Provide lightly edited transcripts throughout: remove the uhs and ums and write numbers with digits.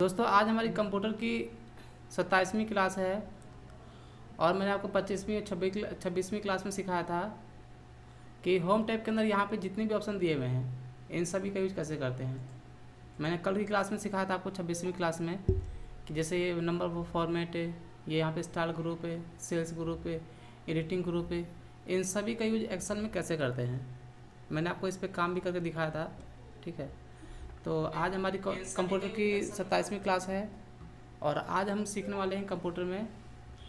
दोस्तों आज हमारी कंप्यूटर की 27वीं क्लास है और मैंने आपको 25वीं और 26वीं क्लास में सिखाया था कि होम टैब के अंदर यहाँ पे जितने भी ऑप्शन दिए हुए हैं इन सभी का यूज कैसे करते हैं। मैंने कल की क्लास में सिखाया था आपको 26वीं क्लास में कि जैसे ये नंबर फॉर्मेट है, ये यहाँ पे स्टाइल ग्रुप है, सेल्स ग्रुप है, एडिटिंग ग्रुप है, इन सभी का यूज एक्सेल में कैसे करते हैं। मैंने आपको इस पर काम भी करके दिखाया था। ठीक है, तो आज हमारी कंप्यूटर की 27वीं क्लास है और आज हम सीखने वाले हैं कंप्यूटर में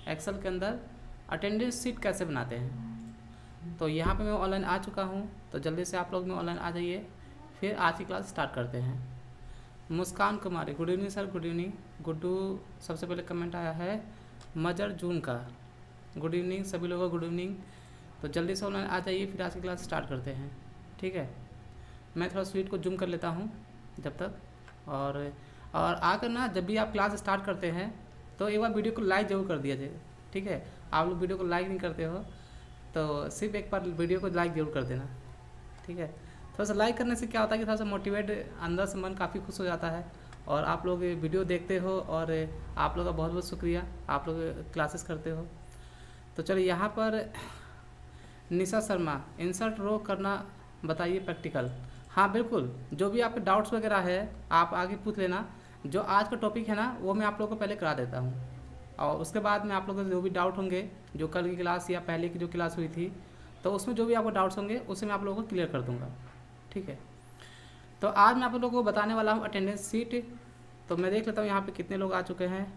एक्सेल के अंदर अटेंडेंस शीट कैसे बनाते हैं। तो यहाँ पे मैं ऑनलाइन आ चुका हूँ, तो जल्दी से आप लोग में ऑनलाइन आ जाइए, फिर आज की क्लास स्टार्ट करते हैं। Muskan Kumari, good evening sir. Good evening. Guddu सबसे पहले कमेंट आया है मजर जून का, गुड इवनिंग सभी लोगों को, गुड इवनिंग। तो जल्दी से ऑनलाइन आ जाइए, फिर आज की क्लास स्टार्ट करते हैं। ठीक है, मैं थोड़ा स्वीट को जूम कर लेता हूँ जब तक। और आकर ना जब भी आप क्लास स्टार्ट करते हैं तो एक बार वीडियो को लाइक ज़रूर कर दिया जाए। ठीक है, आप लोग वीडियो को लाइक नहीं करते हो तो सिर्फ एक बार वीडियो को लाइक ज़रूर कर देना। ठीक है, थोड़ा सा लाइक करने से क्या होता है कि थोड़ा सा मोटिवेट अंदर से मन काफ़ी खुश हो जाता है और आप लोग वीडियो देखते हो और आप लोग का बहुत बहुत शुक्रिया, आप लोग क्लासेस करते हो। तो चलिए यहाँ पर निशा शर्मा, इंसर्ट रो करना बताइए प्रैक्टिकल। हाँ बिल्कुल, जो भी आपके डाउट्स वगैरह है आप आगे पूछ लेना। जो आज का टॉपिक है ना वो मैं आप लोगों को पहले करा देता हूँ और उसके बाद में आप लोगों को जो भी डाउट होंगे, जो कल की क्लास या पहले की जो क्लास हुई थी तो उसमें जो भी आपको डाउट्स होंगे उसे मैं आप लोगों को क्लियर कर दूँगा। ठीक है, तो आज मैं आप लोगों को बताने वाला हूँ अटेंडेंस शीट। तो मैं देख लेता हूँ यहाँ पर कितने लोग आ चुके हैं।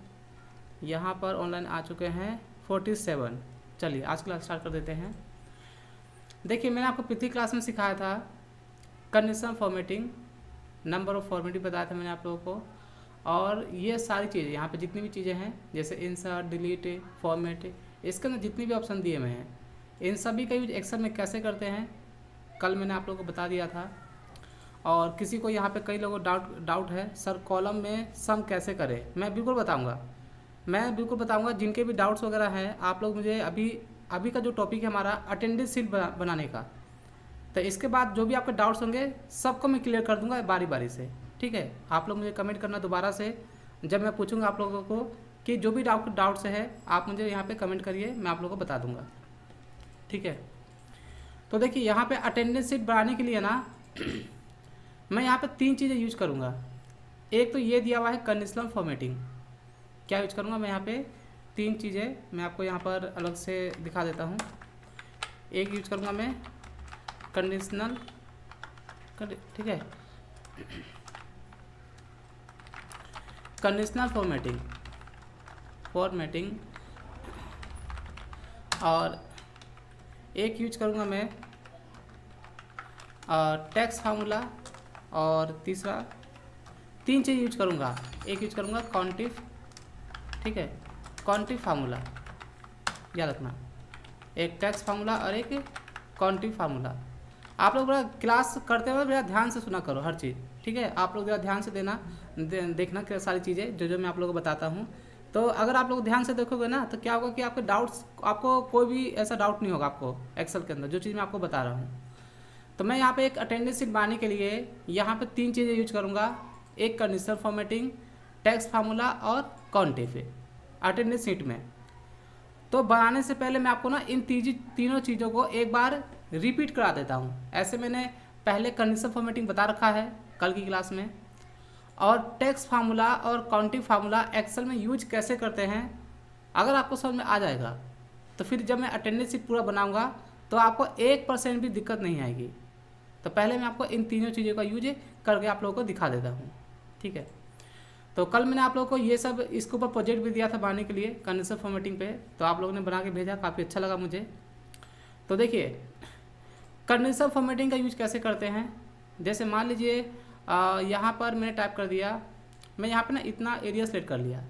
यहाँ पर ऑनलाइन आ चुके हैं 47। चलिए आज क्लास स्टार्ट कर देते हैं। देखिए मैंने आपको पिछली क्लास में सिखाया था conditional formatting, number of formatting बताया था मैंने आप लोगों को। और ये सारी चीज़ें यहाँ पे जितनी भी चीज़ें हैं जैसे इंसर्ट, डिलीट, फॉर्मेट, इसके अंदर जितने भी ऑप्शन दिए हुए हैं इन सभी का यूज एक्सेल में कैसे करते हैं कल मैंने आप लोगों को बता दिया था। और किसी को यहाँ पे कई लोगों को डाउट है सर कॉलम में सम कैसे करें, मैं बिल्कुल बताऊँगा। जिनके भी डाउट्स वगैरह हैं आप लोग मुझे अभी का जो टॉपिक है हमारा अटेंडेंस शीट बनाने का, तो इसके बाद जो भी आपके डाउट्स होंगे सबको मैं क्लियर कर दूंगा बारी बारी से। ठीक है, आप लोग मुझे कमेंट करना दोबारा से, जब मैं पूछूंगा आप लोगों को कि जो भी डाउट्स है आप मुझे यहाँ पे कमेंट करिए, मैं आप लोगों को बता दूंगा। ठीक है, तो देखिए यहाँ पे अटेंडेंस शीट बनाने के लिए ना मैं यहाँ पे 3 चीज़ें यूज करूँगा। एक तो ये दिया हुआ है कंडीशनल फॉर्मेटिंग, क्या यूज करूँगा मैं यहाँ पे 3 चीज़ें मैं आपको यहाँ पर अलग से दिखा देता हूँ। एक यूज करूँगा मैं कंडीशनल, ठीक है, कंडीशनल फॉर्मेटिंग और एक यूज करूँगा मैं टेक्स्ट फार्मूला और तीसरा 3 चीज़ यूज करूँगा। एक यूज करूँगा कॉन्टिफ, ठीक है, कॉन्टिफ फार्मूला याद रखना, एक टेक्स्ट फार्मूला और एक कॉन्टिफ फार्मूला। आप लोग बड़ा क्लास करते हुए बड़ा ध्यान से सुना करो हर चीज़। ठीक है, आप लोग जरा ध्यान से देखना कि सारी चीज़ें जो मैं आप लोगों को बताता हूँ। तो अगर आप लोग ध्यान से देखोगे ना तो क्या होगा कि आपके डाउट्स, आपको कोई भी ऐसा डाउट नहीं होगा आपको एक्सेल के अंदर जो चीज़ मैं आपको बता रहा हूँ। तो मैं यहाँ पे एक अटेंडेंस शीट बनाने के लिए यहाँ पे 3 चीज़ें यूज करूँगा, एक कंडीशनल फॉर्मेटिंग, टेक्स्ट फार्मूला और कॉन्टिफ अटेंडेंस शीट में। तो बनाने से पहले मैं आपको ना इन तीनों चीज़ों को एक बार रिपीट करा देता हूँ। ऐसे मैंने पहले कंडीशनल फॉर्मेटिंग बता रखा है कल की क्लास में, और टेक्स्ट फार्मूला और काउंटिंग फार्मूला एक्सेल में यूज कैसे करते हैं अगर आपको समझ में आ जाएगा तो फिर जब मैं अटेंडेंस शीट पूरा बनाऊंगा तो आपको 1% भी दिक्कत नहीं आएगी। तो पहले मैं आपको इन तीनों चीज़ों का यूज करके आप लोगों को दिखा देता हूँ। ठीक है, तो कल मैंने आप लोगों को ये सब इसके ऊपर प्रोजेक्ट भी दिया था बनाने के लिए कंडीशनल फॉर्मेटिंग पे, तो आप लोगों ने बना के भेजा, काफ़ी अच्छा लगा मुझे। तो देखिए कंडीशनल फॉर्मेटिंग का यूज कैसे करते हैं। जैसे मान लीजिए यहाँ पर मैंने टाइप कर दिया, मैं यहाँ पे ना इतना एरिया सेलेक्ट कर लिया,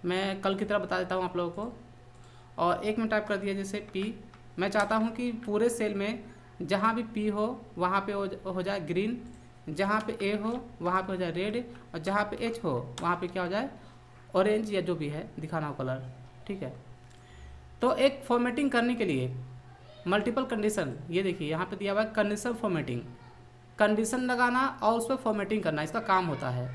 मैं कल की तरह बता देता हूँ आप लोगों को। और एक में टाइप कर दिया जैसे P, मैं चाहता हूँ कि पूरे सेल में जहाँ भी P हो वहाँ पे हो जाए ग्रीन, जहाँ पे A हो वहाँ पे हो जाए रेड, और जहाँ पे H हो वहाँ पे क्या हो जाए ऑरेंज या जो भी है दिखाना हो कलर। ठीक है, तो एक फॉर्मेटिंग करने के लिए मल्टीपल कंडीशन, ये देखिए यहाँ पे दिया हुआ है कंडीशनल फॉर्मेटिंग, कंडीशन लगाना और उस पर फॉर्मेटिंग करना इसका काम होता है।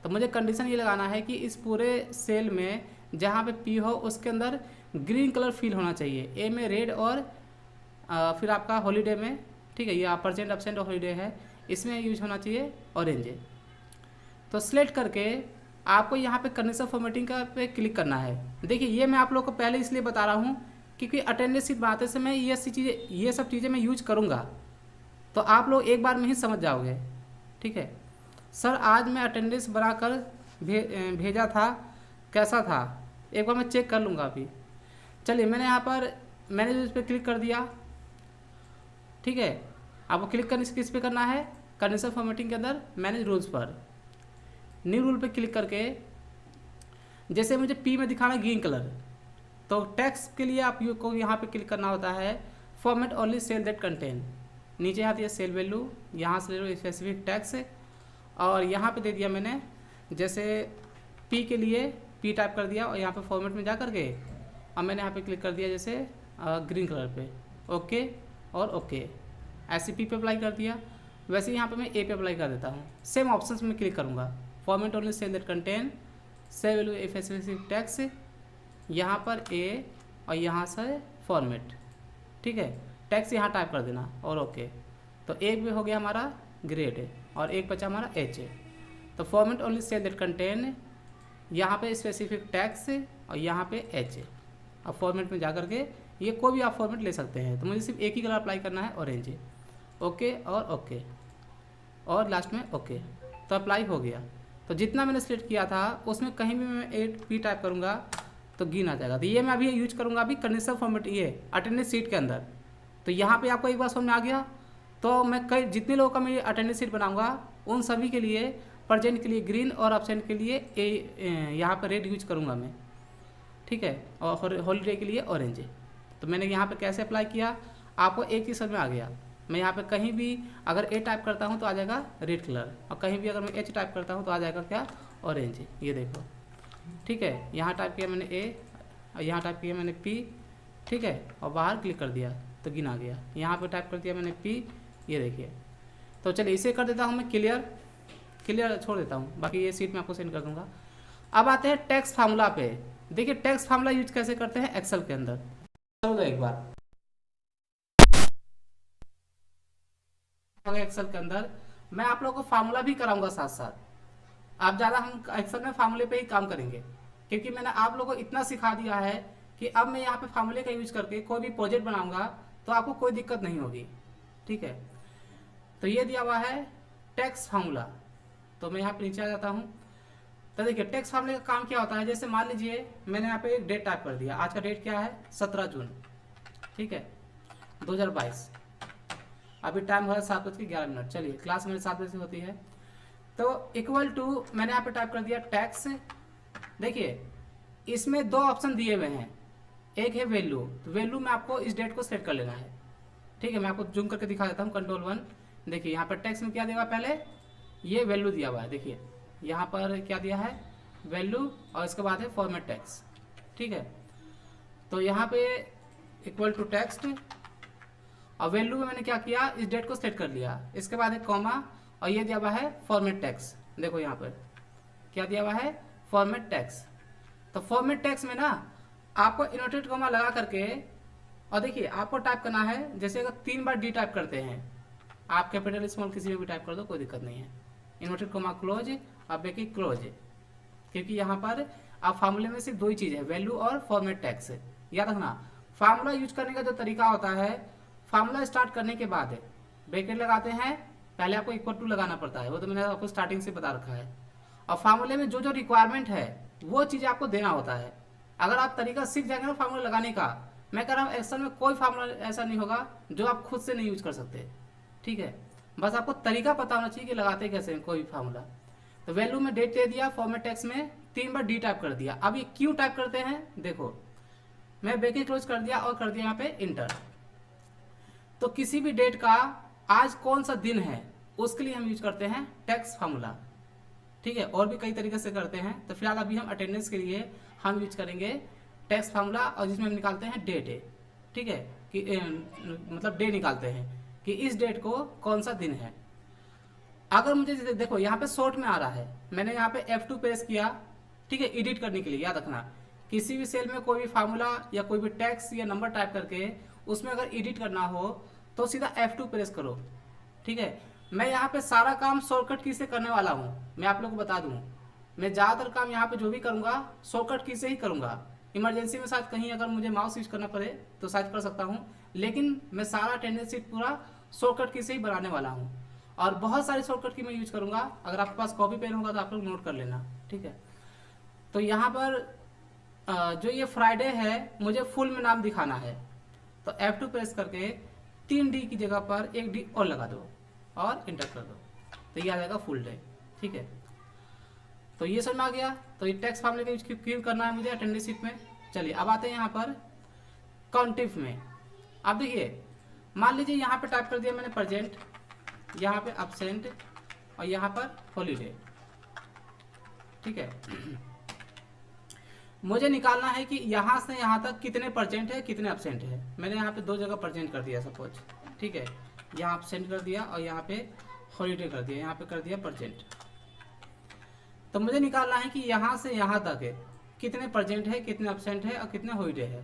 तो मुझे कंडीशन ये लगाना है कि इस पूरे सेल में जहाँ पे पी हो उसके अंदर ग्रीन कलर फिल होना चाहिए, ए में रेड और फिर आपका हॉलीडे में, ठीक है, ये परसेंट एब्सेंट और हॉलीडे है, इसमें यूज होना चाहिए ऑरेंज। तो सिलेक्ट करके आपको यहाँ पे कंडीशन फॉर्मेटिंग का पे क्लिक करना है। देखिए ये मैं आप लोगों को पहले इसलिए बता रहा हूँ क्योंकि अटेंडेंस शीट बनाते समय ये सब चीज़ें मैं यूज करूँगा, तो आप लोग एक बार में ही समझ जाओगे, ठीक है। सर आज मैं अटेंडेंस बनाकर भेजा था, कैसा था, एक बार मैं चेक कर लूँगा अभी। चलिए मैंने यहाँ पर मैनेज पे क्लिक कर दिया, ठीक है। आपको क्लिक करने किस पे करना है, कंडीशन फॉर्मेटिंग के अंदर मैनेज रूल्स पर, न्यू रूल पे क्लिक करके जैसे मुझे पी में दिखाना ग्रीन कलर, तो टेक्स्ट के लिए आप को यहाँ पे क्लिक करना होता है format only cell that contain, नीचे आती है सेल वैल्यू, यहाँ से ले लो स्पेसिफिक टैक्स, और यहाँ पे दे दिया मैंने जैसे पी के लिए पी टाइप कर दिया और यहाँ पे फॉर्मेट में जा करके अब मैंने यहाँ पे क्लिक कर दिया जैसे ग्रीन कलर पे, ओके और ओके, ऐसे पी पे अप्लाई कर दिया। वैसे यहाँ पे मैं ए पे अप्लाई कर देता हूँ, सेम ऑप्शंस में क्लिक करूँगा, format only cell that contain, cell value specific text, यहाँ पर ए और यहाँ से फॉर्मेट, ठीक है, टैक्स यहाँ टाइप कर देना और ओके। तो एक भी हो गया हमारा ग्रेड और एक बचा हमारा एच। तो format only cell that contain, यहाँ पे स्पेसिफिक टैक्स और यहाँ पे एच। अब फॉर्मेट में जा कर के ये कोई भी आप फॉर्मेट ले सकते हैं, तो मुझे सिर्फ एक ही कलर अप्लाई करना है ऑरेंज, ओके और ओके और लास्ट में ओके। तो अप्लाई हो गया। तो जितना मैंने सिलेक्ट किया था उसमें कहीं भी मैं 8P टाइप करूँगा तो गिन आ जाएगा। तो ये मैं अभी यूज करूँगा अभी कंडीशनल फॉर्मेट, ये अटेंडेंस शीट के अंदर। तो यहाँ पे आपको एक बार समझ में आ गया। तो मैं कई जितने लोगों का मैं अटेंडेंस शीट बनाऊँगा उन सभी के लिए प्रेजेंट के लिए ग्रीन और एब्सेंट के लिए यहाँ पर रेड यूज करूँगा मैं, ठीक है, और हॉलीडे के लिए ऑरेंज। तो मैंने यहाँ पे कैसे अप्लाई किया आपको एक ही समझ में आ गया। मैं यहाँ पे कहीं भी अगर ए टाइप करता हूँ तो आ जाएगा रेड कलर, और कहीं भी अगर मैं एच टाइप करता हूँ तो आ जाएगा क्या, ऑरेंज। ये देखो, ठीक है, यहाँ टाइप किया मैंने ए और यहाँ टाइप किया मैंने पी, ठीक है, और बाहर क्लिक कर दिया तो गिन आ गया। यहाँ पे टाइप कर दिया मैंने पी, ये देखिए। तो चलिए इसे कर देता हूँ मैं क्लियर छोड़ देता हूँ, बाकी ये सीट में आपको सेंड कर दूँगा। अब आते हैं टैक्स फार्मूला पे। देखिए टैक्स फार्मूला यूज कैसे करते हैं एक्सेल के अंदर, चलो एक बार एक्सेल के अंदर मैं आप लोगों को फार्मूला भी कराऊंगा साथ साथ। आप ज़्यादा हम एक्सेल में फार्मूले पे ही काम करेंगे क्योंकि मैंने आप लोगों को इतना सिखा दिया है कि अब मैं यहाँ पे फार्मूले का यूज करके कोई भी प्रोजेक्ट बनाऊंगा तो आपको कोई दिक्कत नहीं होगी, ठीक है। तो ये दिया हुआ है टैक्स फार्मूला। तो मैं यहाँ पे नीचे आ जाता हूँ। तो देखिए टैक्स फार्मूले का काम क्या होता है, जैसे मान लीजिए मैंने यहाँ पे एक डेट टाइप कर दिया, आज का डेट क्या है 17 जून, ठीक है, 2022। अभी टाइम हो रहा है 7:11। चलिए क्लास मेरे 7 बजे से होती है। तो इक्वल टू मैंने यहाँ पे टाइप कर दिया टैक्स। देखिए इसमें दो ऑप्शन दिए हुए हैं, एक है वैल्यू। तो वैल्यू में आपको इस डेट को सेट कर लेना है, ठीक है। मैं आपको जूम करके दिखा देता हूँ, Ctrl+1। देखिए यहाँ पर टैक्स में क्या दिया हुआ है, पहले ये वैल्यू दिया हुआ है। देखिए यहाँ पर क्या दिया है, वैल्यू, और इसके बाद है फॉर्मेट टैक्स, ठीक है। तो यहाँ पे इक्वल टू टेक्स्ट और वैल्यू में मैंने क्या किया, इस डेट को सेट कर लिया। इसके बाद है कॉमा और ये दिया हुआ है फॉर्मेट टैक्स। देखो यहाँ पर क्या दिया हुआ है, फॉर्मेट टैक्स। तो फॉर्मेट टैक्स में ना आपको इनवर्टेड कॉमा लगा करके, और देखिए आपको टाइप करना है, जैसे अगर 3 बार डी टाइप करते हैं आप, कैपिटल स्मॉल किसी में भी टाइप कर दो, कोई दिक्कत नहीं है। इनवर्टेड कॉमा क्लोज और ब्रैकेट क्लोज, क्योंकि यहाँ पर आप फार्मूले में सिर्फ दो ही चीज़ है, वैल्यू और फॉर्मेट टैक्स। याद रखना फार्मूला यूज करने का जो तरीका होता है, फार्मूला स्टार्ट करने के बाद ब्रैकेट लगाते हैं, पहले आपको इक्वल टू लगाना पड़ता है, वो तो मैंने आपको स्टार्टिंग से बता रखा है। और फार्मूले में जो जो रिक्वायरमेंट है वो चीज़ आपको देना होता है। अगर आप तरीका सीख जाएंगे ना फार्मूला लगाने का, मैं कह रहा हूँ एक्सेल में कोई फार्मूला ऐसा नहीं होगा जो आप खुद से नहीं यूज कर सकते, ठीक है। बस आपको तरीका पता होना चाहिए कि लगाते कैसे हैं कोई भी फार्मूला। तो वैल्यू में डेट दे दिया, फॉर्मेट टैक्स में 3 बार डी टाइप कर दिया। अब ये क्यों टाइप करते हैं, देखो मैं ब्रैकेट क्लोज कर दिया और कर दिया यहाँ पे इंटर। तो किसी भी डेट का आज कौन सा दिन है उसके लिए हम यूज करते हैं टैक्स फार्मूला, ठीक है। और भी कई तरीके से करते हैं। तो फिलहाल अभी हम अटेंडेंस के लिए हम यूज करेंगे टैक्स फार्मूला, और जिसमें हम निकालते हैं डेट, ठीक है, कि मतलब डे निकालते हैं कि इस डेट को कौन सा दिन है। अगर मुझे देखो यहाँ पे शॉर्ट में आ रहा है, मैंने यहाँ पे F2 प्रेस किया, ठीक है, एडिट करने के लिए। याद रखना, किसी भी सेल में कोई भी फार्मूला या कोई भी टेक्स्ट या नंबर टाइप करके उसमें अगर एडिट करना हो तो सीधा F2 प्रेस करो, ठीक है। मैं यहाँ पे सारा काम शॉर्टकट की से करने वाला हूँ, मैं आप लोग को बता दूँ। मैं ज़्यादातर काम यहाँ पे जो भी करूँगा शॉर्टकट की से ही करूँगा। इमरजेंसी में शायद कहीं अगर मुझे माउस यूज करना पड़े तो शायद कर सकता हूँ, लेकिन मैं सारा अटेंडेंस शीट पूरा शॉर्टकट की से ही बनाने वाला हूँ। और बहुत सारे शॉर्टकट की मैं यूज करूँगा। अगर आपके पास कॉपी पेन होगा तो आप लोग नोट कर लेना, ठीक है। तो यहाँ पर जो ये फ्राइडे है मुझे फुल में नाम दिखाना है, तो F2 प्रेस करके 3D की जगह पर एक D और लगा दो और इंटर कर दो, तो ये आ जाएगा फुल डे, ठीक है। तो ये समझ में आ गया। तो ये टेक्स्ट फार्मूले का यूज क्यों करना है मुझे अटेंडेंस शीट में। चलिए अब आते हैं यहाँ पर काउंटिफ में। अब देखिए, मान लीजिए यहाँ पे टाइप कर दिया मैंने प्रेजेंट, यहाँ पे अब्सेंट और यहाँ पर हॉलीडे, ठीक है। मुझे निकालना है कि यहाँ से यहाँ तक कितने परसेंट है कितने अब्सेंट है। मैंने यहाँ पे 2 जगह परसेंट कर दिया सपोज, ठीक है। यहाँ अब्सेंट कर दिया और यहाँ पे हॉलीडे कर दिया, यहाँ पे कर दिया परसेंट। तो मुझे निकालना है कि यहाँ से यहाँ तक है कितने परसेंट है कितने अब्सेंट है और कितने हॉलीडे है।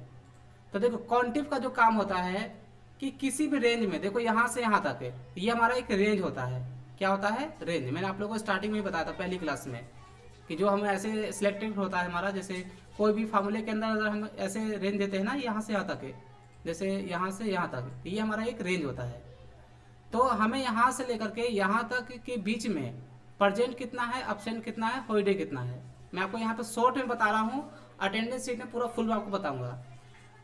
तो देखो काउंटिफ का जो काम होता है कि किसी भी रेंज में, देखो यहाँ से यहाँ तक है, ये हमारा एक रेंज होता है। क्या होता है? रेंज। मैंने आप लोगों को स्टार्टिंग में बताया था पहली क्लास में कि जो हमें ऐसे सिलेक्टेड होता है हमारा, जैसे कोई भी फार्मूले के अंदर अगर हम ऐसे रेंज देते हैं ना, यहाँ से यहाँ तक है, जैसे यहाँ से यहाँ तक, ये हमारा एक रेंज होता है। तो हमें यहाँ से लेकर के यहाँ तक के बीच में परसेंट कितना है, अब्सेंट कितना है, हॉलीडे कितना है, मैं आपको यहाँ पे शॉर्ट में बता रहा हूँ। अटेंडेंस शीट में पूरा फुल में आपको बताऊंगा।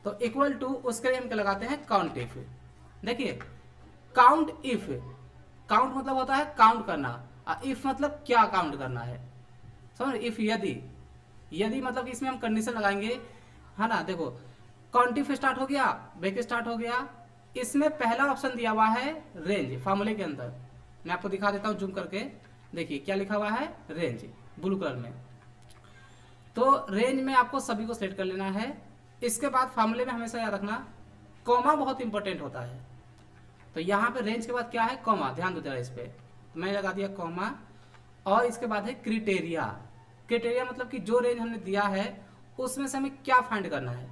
तो इक्वल टू उसके लिए हम क्या लगाते हैं, काउंट इफ। देखिए काउंट इफ, काउंट मतलब होता है काउंट करना, और इफ मतलब क्या काउंट करना है, समझ। इफ यदि मतलब कि इसमें हम कंडीशन लगाएंगे, है ना। देखो काउंट इफ स्टार्ट हो गया, ब्रेक स्टार्ट हो गया, इसमें पहला ऑप्शन दिया हुआ है रेंज फार्मूले के अंदर। मैं आपको दिखा देता हूँ जूम करके, देखिए क्या लिखा हुआ है, रेंज, ब्लू कलर में। तो रेंज में आपको सभी को सेलेक्ट कर लेना है। इसके बाद फार्मूले में हमेशा याद रखना कॉमा बहुत इंपॉर्टेंट होता है। तो यहाँ पे रेंज के बाद क्या है, कॉमा, ध्यान दो जरा इस पे। तो मैंने लगा दिया कॉमा, और इसके बाद है क्राइटेरिया। क्राइटेरिया मतलब कि जो रेंज हमने दिया है उसमें से हमें क्या फाइंड करना है।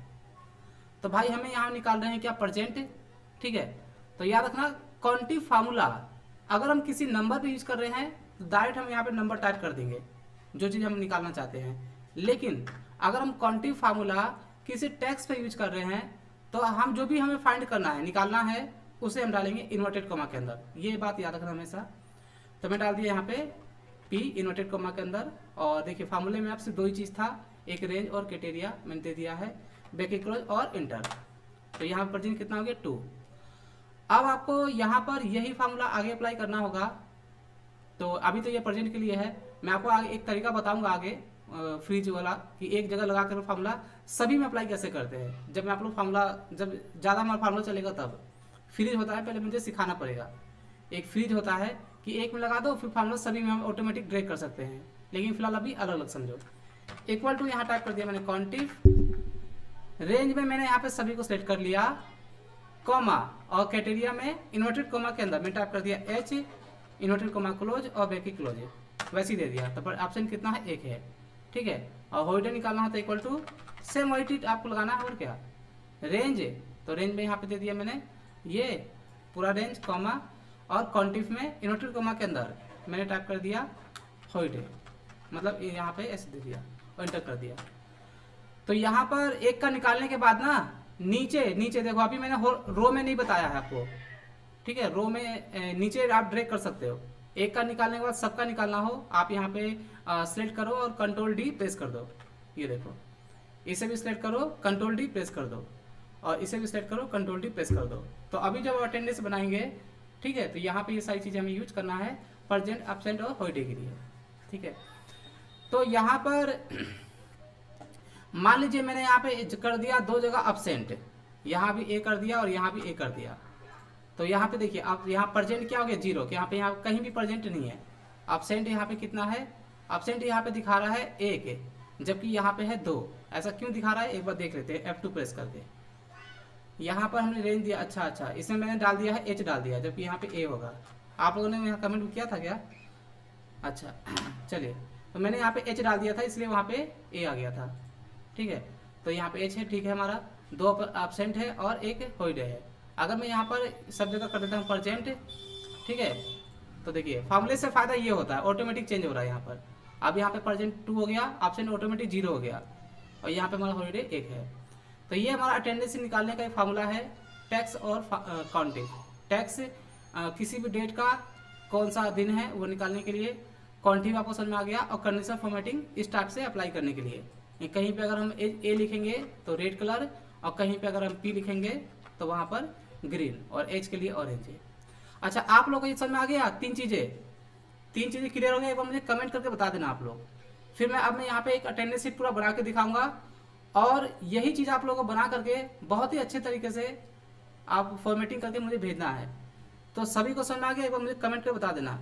तो भाई हमें यहाँ निकाल रहे हैं क्या, परसेंट, ठीक है। तो याद रखना काउंटिफ फार्मूला अगर हम किसी नंबर पे यूज कर रहे हैं तो डायरेक्ट हम यहाँ पे नंबर टाइप कर देंगे जो चीज़ हम निकालना चाहते हैं। लेकिन अगर हम काउंटिफ फार्मूला किसी टेक्स्ट पे यूज कर रहे हैं तो हम जो भी हमें फाइंड करना है, निकालना है, उसे हम डालेंगे इन्वर्टेड कॉमा के अंदर। ये बात याद रखना हमेशा। तो मैं डाल दिया यहाँ पे P इन्वर्टेड कॉमा के अंदर। और देखिए फार्मूले में आपसे 2 ही चीज़ था, एक रेंज और क्राइटेरिया मैंने दे दिया है, ब्रैकेट क्लोज और इंटर। तो यहाँ पर कितना हो गया, 2। अब आपको यहाँ पर यही फार्मूला आगे अप्लाई करना होगा। तो अभी तो ये प्रेजेंट के लिए है, मैं आपको आगे एक तरीका बताऊंगा आगे फ्रीज वाला, कि एक जगह लगा कर फार्मूला सभी में अप्लाई कैसे करते हैं। जब मैं आप लोग फार्मूला, जब ज़्यादा हमारा फार्मूला चलेगा तब। फ्रीज होता है, पहले मुझे सिखाना पड़ेगा। एक फ्रीज होता है कि एक में लगा दो, फिर फार्मूला सभी में हम ऑटोमेटिक ड्रैग कर सकते हैं, लेकिन फिलहाल अभी अलग अलग समझो। इक्वल टू यहाँ टाइप कर दिया मैंने काउंटिफ, रेंज में मैंने यहाँ पे सभी को सेलेक्ट कर लिया, कॉमा, और क्राइटेरिया में इन्वर्टेड कॉमा के अंदर मैं टाइप कर दिया H इन्वर्टेड कॉमा क्लोज और ब्रैकेट क्लोज, वैसे ही दे दिया। तो ऑप्शन कितना है, 1 है, ठीक है। और हॉलीडे निकालना हो तो इक्वल टू सेम वही आपको लगाना है, और क्या, रेंज। तो रेंज में यहाँ पे दे दिया मैंने ये पूरा रेंज, कॉमा, और काउंटिफ में इन्वर्टेड कॉमा के अंदर मैंने टाइप कर दिया हॉलीडे, मतलब यहाँ पे ऐसे दे दिया और इंटर कर दिया। तो यहाँ पर एक का निकालने के बाद ना नीचे देखो, अभी मैंने रो में नहीं बताया है आपको, ठीक है। रो में नीचे आप ड्रैग कर सकते हो। एक का निकालने के बाद सबका निकालना हो, आप यहाँ पे सिलेक्ट करो और कंट्रोल D प्रेस कर दो। ये देखो, इसे भी सिलेक्ट करो, कंट्रोल D प्रेस कर दो, और इसे भी सिलेक्ट करो, कंट्रोल D प्रेस कर दो। तो अभी जब अटेंडेंस बनाएंगे, ठीक है, तो यहाँ पे ये सारी चीज़ें हमें यूज करना है प्रेजेंट, अब्सेंट और हॉलीडे के लिए, ठीक है। तो यहाँ पर मान लीजिए मैंने यहाँ पे कर दिया 2 जगह अब्सेंट, यहाँ भी A कर दिया और यहाँ भी A कर दिया। तो यहाँ पे देखिए आप यहाँ प्रेजेंट क्या हो गया, 0, यहाँ पे यहाँ कहीं भी प्रेजेंट नहीं है। अब्सेंट यहाँ पे कितना है, अब्सेंट यहाँ पे दिखा रहा है 1, जबकि यहाँ पे है 2। ऐसा क्यों दिखा रहा है, एक बार देख लेते हैं F2 प्रेस करके। यहाँ पर हमने रेंज दिया, अच्छा, इसमें मैंने डाल दिया है H डाल दिया, जबकि यहाँ पे A होगा। आप लोगों ने यहाँ कमेंट किया था क्या? अच्छा चलिए, तो मैंने यहाँ पे एच डाल दिया था इसलिए वहाँ पे ए आ गया था। ठीक है, तो यहाँ पे एच है, ठीक है, हमारा 2 एब्सेंट है और 1 हॉलीडे है। अगर मैं यहाँ पर सब जगह कर देता हूँ परजेंट, ठीक है, तो देखिए फॉर्मूले से फ़ायदा ये होता है, ऑटोमेटिक चेंज हो रहा है यहाँ पर। अब यहाँ पे परजेंट 2 हो गया, एब्सेंट ऑटोमेटिक 0 हो गया, और यहाँ पे हमारा हॉलीडे 1 है। तो ये हमारा अटेंडेंस निकालने का एक फार्मूला है, टैक्स और काउंटिंग। टैक्स किसी भी डेट का कौन सा दिन है वो निकालने के लिए, काउंटिंग आपको समझ में आ गया, और कंडीशनल फॉर्मेटिंग इस टाइप से अप्लाई करने के लिए। कहीं पे अगर हम ए लिखेंगे तो रेड कलर, और कहीं पे अगर हम पी लिखेंगे तो वहाँ पर ग्रीन, और एच के लिए ऑरेंज है। अच्छा, आप लोगों को ये समझ में आ गया? तीन चीज़ें क्लियर हो गई? एक बार मुझे कमेंट करके बता देना आप लोग। फिर मैं यहाँ पे एक अटेंडेंस शीट पूरा बना के दिखाऊंगा, और यही चीज़ आप लोगों को बना करके बहुत ही अच्छे तरीके से आप फॉर्मेटिंग करके मुझे भेजना है। तो सभी को समझ में आ गया? एक बार मुझे कमेंट करके बता देना।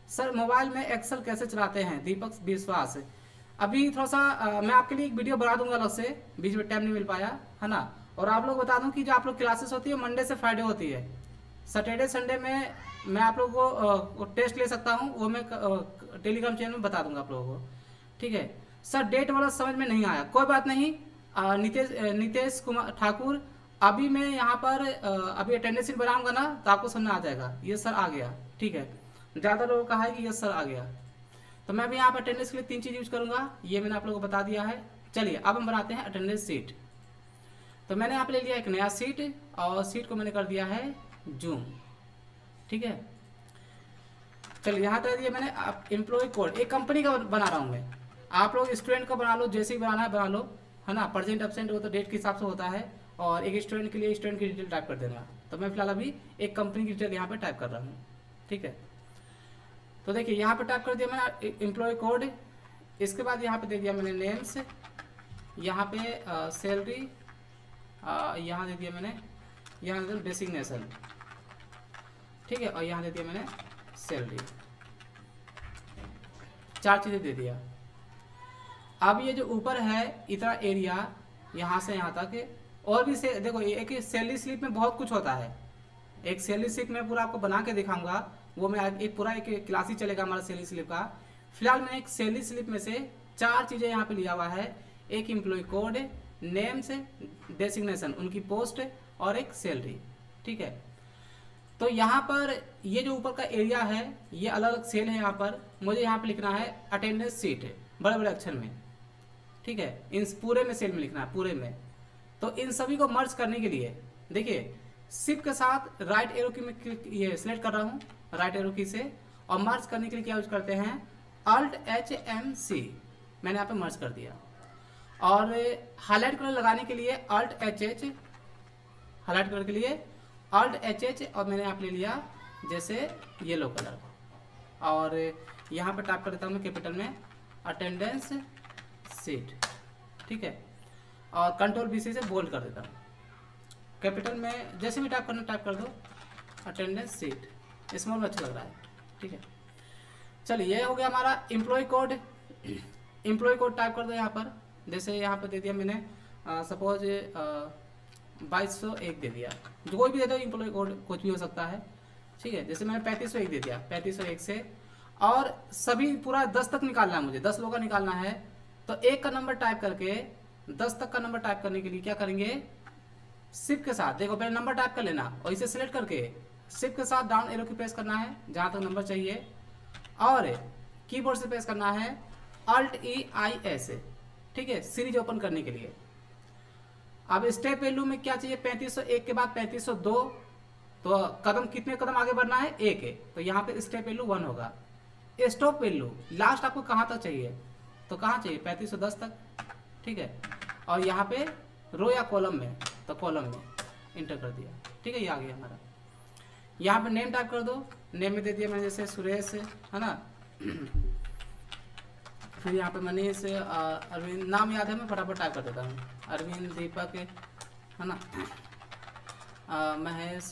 सर मोबाइल में एक्सेल कैसे चलाते हैं? दीपक विश्वास। अभी थोड़ा सा मैं आपके लिए एक वीडियो बना दूंगा अलग से, बीच में टाइम नहीं मिल पाया है ना। और आप लोग बता दूं कि जो आप लोग क्लासेस होती है मंडे से फ्राइडे होती है। सैटरडे संडे में मैं आप लोगों को टेस्ट ले सकता हूं, वो मैं टेलीग्राम चैनल में बता दूंगा आप लोगों को। ठीक है सर, डेट वाला समझ में नहीं आया, कोई बात नहीं। नितेश कुमार ठाकुर, अभी मैं यहाँ पर अभी अटेंडेंस शीट बनाऊंगा ना, तो आपको समझ में आ जाएगा। ये सर आ गया, ठीक है, ज़्यादा लोगों का है कि ये सर आ गया। तो मैं भी यहाँ पर अटेंडेंस के लिए 3 चीज़ यूज करूंगा, ये मैंने आप लोगों को बता दिया है। चलिए अब हम बनाते हैं अटेंडेंस शीट। तो मैंने यहाँ पे ले लिया एक नया सीट, और सीट को मैंने कर दिया है जूम। ठीक है, चलिए यहाँ कर दिया मैंने एम्प्लॉय कोड, एक कंपनी का बना रहा हूँ मैं। आप लोग स्टूडेंट का बना लो, जैसे ही बनाना है बना लो, है ना। प्रेजेंट एब्सेंट वो तो डेट के हिसाब से होता है, और एक स्टूडेंट के लिए स्टूडेंट की डिटेल टाइप कर देना। तो मैं फिलहाल अभी एक कंपनी की डिटेल यहाँ पे टाइप कर रहा हूँ। ठीक है, तो देखिए यहाँ पे टाइप कर दिया मैंने एम्प्लॉय कोड। इसके बाद यहाँ पे दे दिया मैंने नेम्स, यहाँ पे सैलरी, यहाँ दे दिया मैंने, यहाँ दे दिया डेसिग्नेशन। ठीक है, और यहाँ दे दिया मैंने सैलरी। 4 चीज़ें दे दिया। अब ये जो ऊपर है इतना एरिया, यहाँ से यहाँ तक, और भी से देखो एक सैलरी स्लिप में बहुत कुछ होता है। एक सैलरी स्लिप में पूरा आपको बना के दिखाऊंगा, वो मैं एक पूरा एक क्लास ही चलेगा हमारा सैलरी स्लिप का। फिलहाल मैंने एक सैलरी स्लिप में से 4 चीज़ें यहाँ पे लिया हुआ है, एक एम्प्लॉय कोड, नेम्स, डेसिग्नेशन उनकी पोस्ट, और एक सैलरी। ठीक है, तो यहाँ पर ये जो ऊपर का एरिया है ये अलग अलग सेल है। यहाँ पर मुझे यहाँ पे लिखना है अटेंडेंस शीट बड़े बड़े अक्षर में। ठीक है, इन पूरे में सेल में लिखना है, पूरे में। तो इन सभी को मर्ज करने के लिए देखिए शिफ्ट के साथ राइट एरो की मैं ये सिलेक्ट कर रहा हूँ, राइट एरो की से, और मर्ज करने के लिए क्या यूज करते हैं, Alt HMC। मैंने यहाँ पे मर्ज कर दिया। और हाईलाइट कलर लगाने के लिए Alt HH, हाईलाइट कलर के लिए Alt HH, और मैंने यहाँ पे ले लिया जैसे येलो कलर, और यहाँ पे टाइप कर देता हूँ मैं कैपिटल में अटेंडेंस शीट। ठीक है, और कंट्रोल BC से बोल्ड कर देता हूँ। कैपिटल में जैसे भी टाइप करना टाइप कर दो, अटेंडेंस शीट स्मॉल में अच्छा लग रहा है। ठीक है, चलिए ये हो गया हमारा employ code. Employ code type कर दो यहाँ पर, जैसे यहाँ पर दे दिया मैंने सपोज 2201 दे दिया, जो कोई भी दे दो एम्प्लॉय कोड, कुछ भी हो सकता है। ठीक है, जैसे मैंने 3501 दे दिया, 3501 से, और सभी पूरा 10 तक निकालना है मुझे, 10 लोगों का निकालना है। तो 1 का नंबर टाइप करके 10 तक का नंबर टाइप करने के लिए क्या करेंगे, शिफ्ट के साथ, देखो पहले नंबर टाइप कर लेना, और इसे सिलेक्ट करके शिफ्ट के साथ डाउन एरो की प्रेस करना है जहाँ तक नंबर चाहिए, और कीबोर्ड से प्रेस करना है Alt EIS। ठीक है, सीरीज ओपन करने के लिए। अब स्टेप वैल्यू में क्या चाहिए, 3501 के बाद 3502, तो कदम कितने कदम आगे बढ़ना है, 1 है, तो यहाँ पे स्टेप वैल्यू 1 होगा। स्टॉप वैल्यू लास्ट आपको कहाँ तक चाहिए, तो कहाँ चाहिए, 3510 तक। ठीक है, और यहाँ पे रो या कॉलम में, तो कॉलम में इंटर कर दिया। ठीक है, ये आ गया हमारा। यहाँ पे नेम टाइप कर दो, नेम में दे दिया मैंने जैसे सुरेश, है ना। फिर यहाँ पे मनीष, अरविंद, नाम याद है मैं फटाफट टाइप कर देता हूँ, अरविंद, दीपक, है ना, महेश,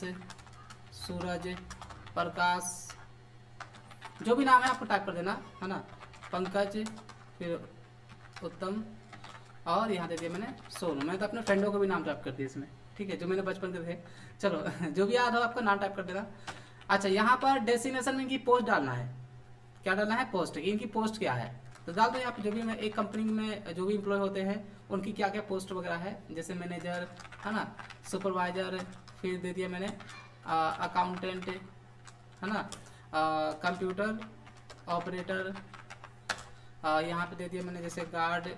सूरज, प्रकाश, जो भी नाम है आपको टाइप कर देना, है ना, पंकज, फिर उत्तम, और यहाँ दे दिया मैंने सोनू। मैं तो अपने फ्रेंडों को भी नाम टाइप कर दिया इसमें। ठीक है, जो मैंने बचपन के थे। चलो जो भी याद हो आपका नाम टाइप कर देना। अच्छा, यहाँ पर डेस्टिनेशन में इनकी पोस्ट डालना है। क्या डालना है? पोस्ट। इनकी पोस्ट क्या है तो डाल दो यहाँ पे। जो भी एक कंपनी में जो भी एम्प्लॉय होते हैं उनकी क्या क्या पोस्ट वगैरह है, जैसे मैनेजर है ना, सुपरवाइजर, फिर दे दिया मैंने अकाउंटेंट है ना, कंप्यूटर ऑपरेटर, यहाँ पे दे दिया मैंने जैसे गार्ड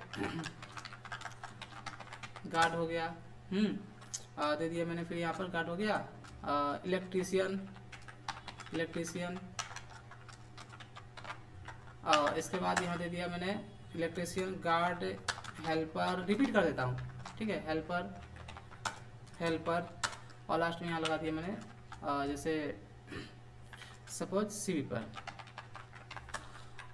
गार्ड हो गया, दे दिया मैंने। फिर यहाँ पर गार्ड हो गया, इलेक्ट्रीशियन, इसके बाद यहाँ दे दिया मैंने इलेक्ट्रीशियन, गार्ड, हेल्पर, रिपीट कर देता हूँ, ठीक है, हेल्पर, और लास्ट में यहाँ लगा दिया मैंने जैसे सपोज स्वीपर।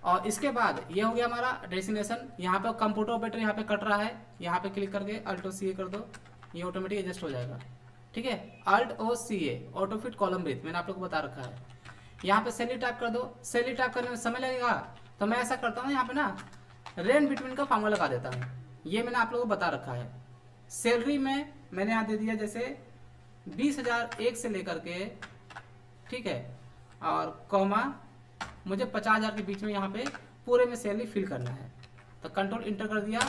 और इसके बाद ये हो गया हमारा डेस्टिनेशन। यहाँ पे कंप्यूटर ऑपरेटर यहाँ पे कट रहा है, यहाँ पे क्लिक करके अल्ट ओ सी ए कर दो, ये ऑटोमेटिक एडजस्ट हो जाएगा, ठीक है। अल्ट ओ सी ए, ऑटो फिट कॉलम ब्रीथ, मैंने आप लोग को बता रखा है। यहाँ पे सैलरी टाइप कर दो। सैलरी टाइप करने में समय लगेगा तो मैं ऐसा करता हूँ, यहाँ पे ना रेंज बिटवीन का फार्मूला लगा देता हूँ, ये मैंने आप लोगों को बता रखा है। सैलरी में मैंने यहाँ दे दिया जैसे 20,001 से लेकर के, ठीक है, और कॉमा मुझे 50,000 के बीच में यहाँ पे पूरे में सैलरी फिल करना है, तो कंट्रोल इंटर कर दिया,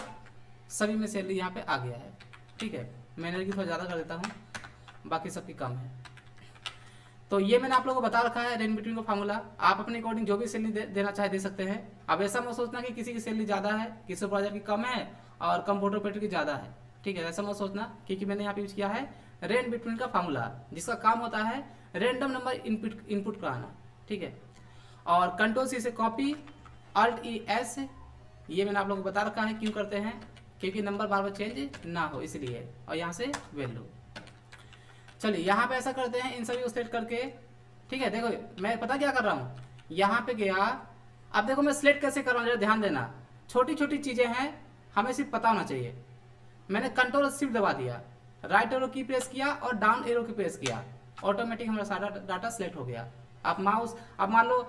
सभी में सैलरी यहाँ पे आ गया है, ठीक है। मैंने की थोड़ा ज़्यादा कर देता हूँ, बाकी सबकी कम है। तो ये मैंने आप लोगों को बता रखा है रेंज बिटवीन का फार्मूला। आप अपने अकॉर्डिंग जो भी सैलरी देना चाहे दे सकते हैं। अब ऐसा मत सोचना कि किसी की सैलरी ज़्यादा है, किसी सुपरवाइजर की कम है और कंप्यूटर ऑपरेटर की ज़्यादा है, ठीक है, ऐसा मत सोचना, क्योंकि मैंने यहाँ पे यूज किया है रेंज बिटवीन का फार्मूला, जिसका काम होता है रैंडम नंबर इनपुट कराना, ठीक है। और कंट्रोल सी से कॉपी, अल्ट ई एस, ये मैंने आप लोगों को बता रखा है क्यों करते हैं, क्योंकि नंबर बार बार चेंज ना हो इसलिए। और यहाँ से वैल्यू, चलिए यहाँ पे ऐसा करते हैं इन सभी को सेलेक्ट करके, ठीक है। देखो मैं पता क्या कर रहा हूँ, यहाँ पे गया, अब देखो मैं सिलेक्ट कैसे कर रहा हूँ, जरा ध्यान देना, छोटी छोटी चीज़ें हैं, हमें सिर्फ पता होना चाहिए। मैंने कंट्रोल शिफ्ट दबा दिया, राइट एरो की प्रेस किया और डाउन एरो की प्रेस किया, ऑटोमेटिक हमारा सारा डाटा सिलेक्ट हो गया। आप माउस, अब मान लो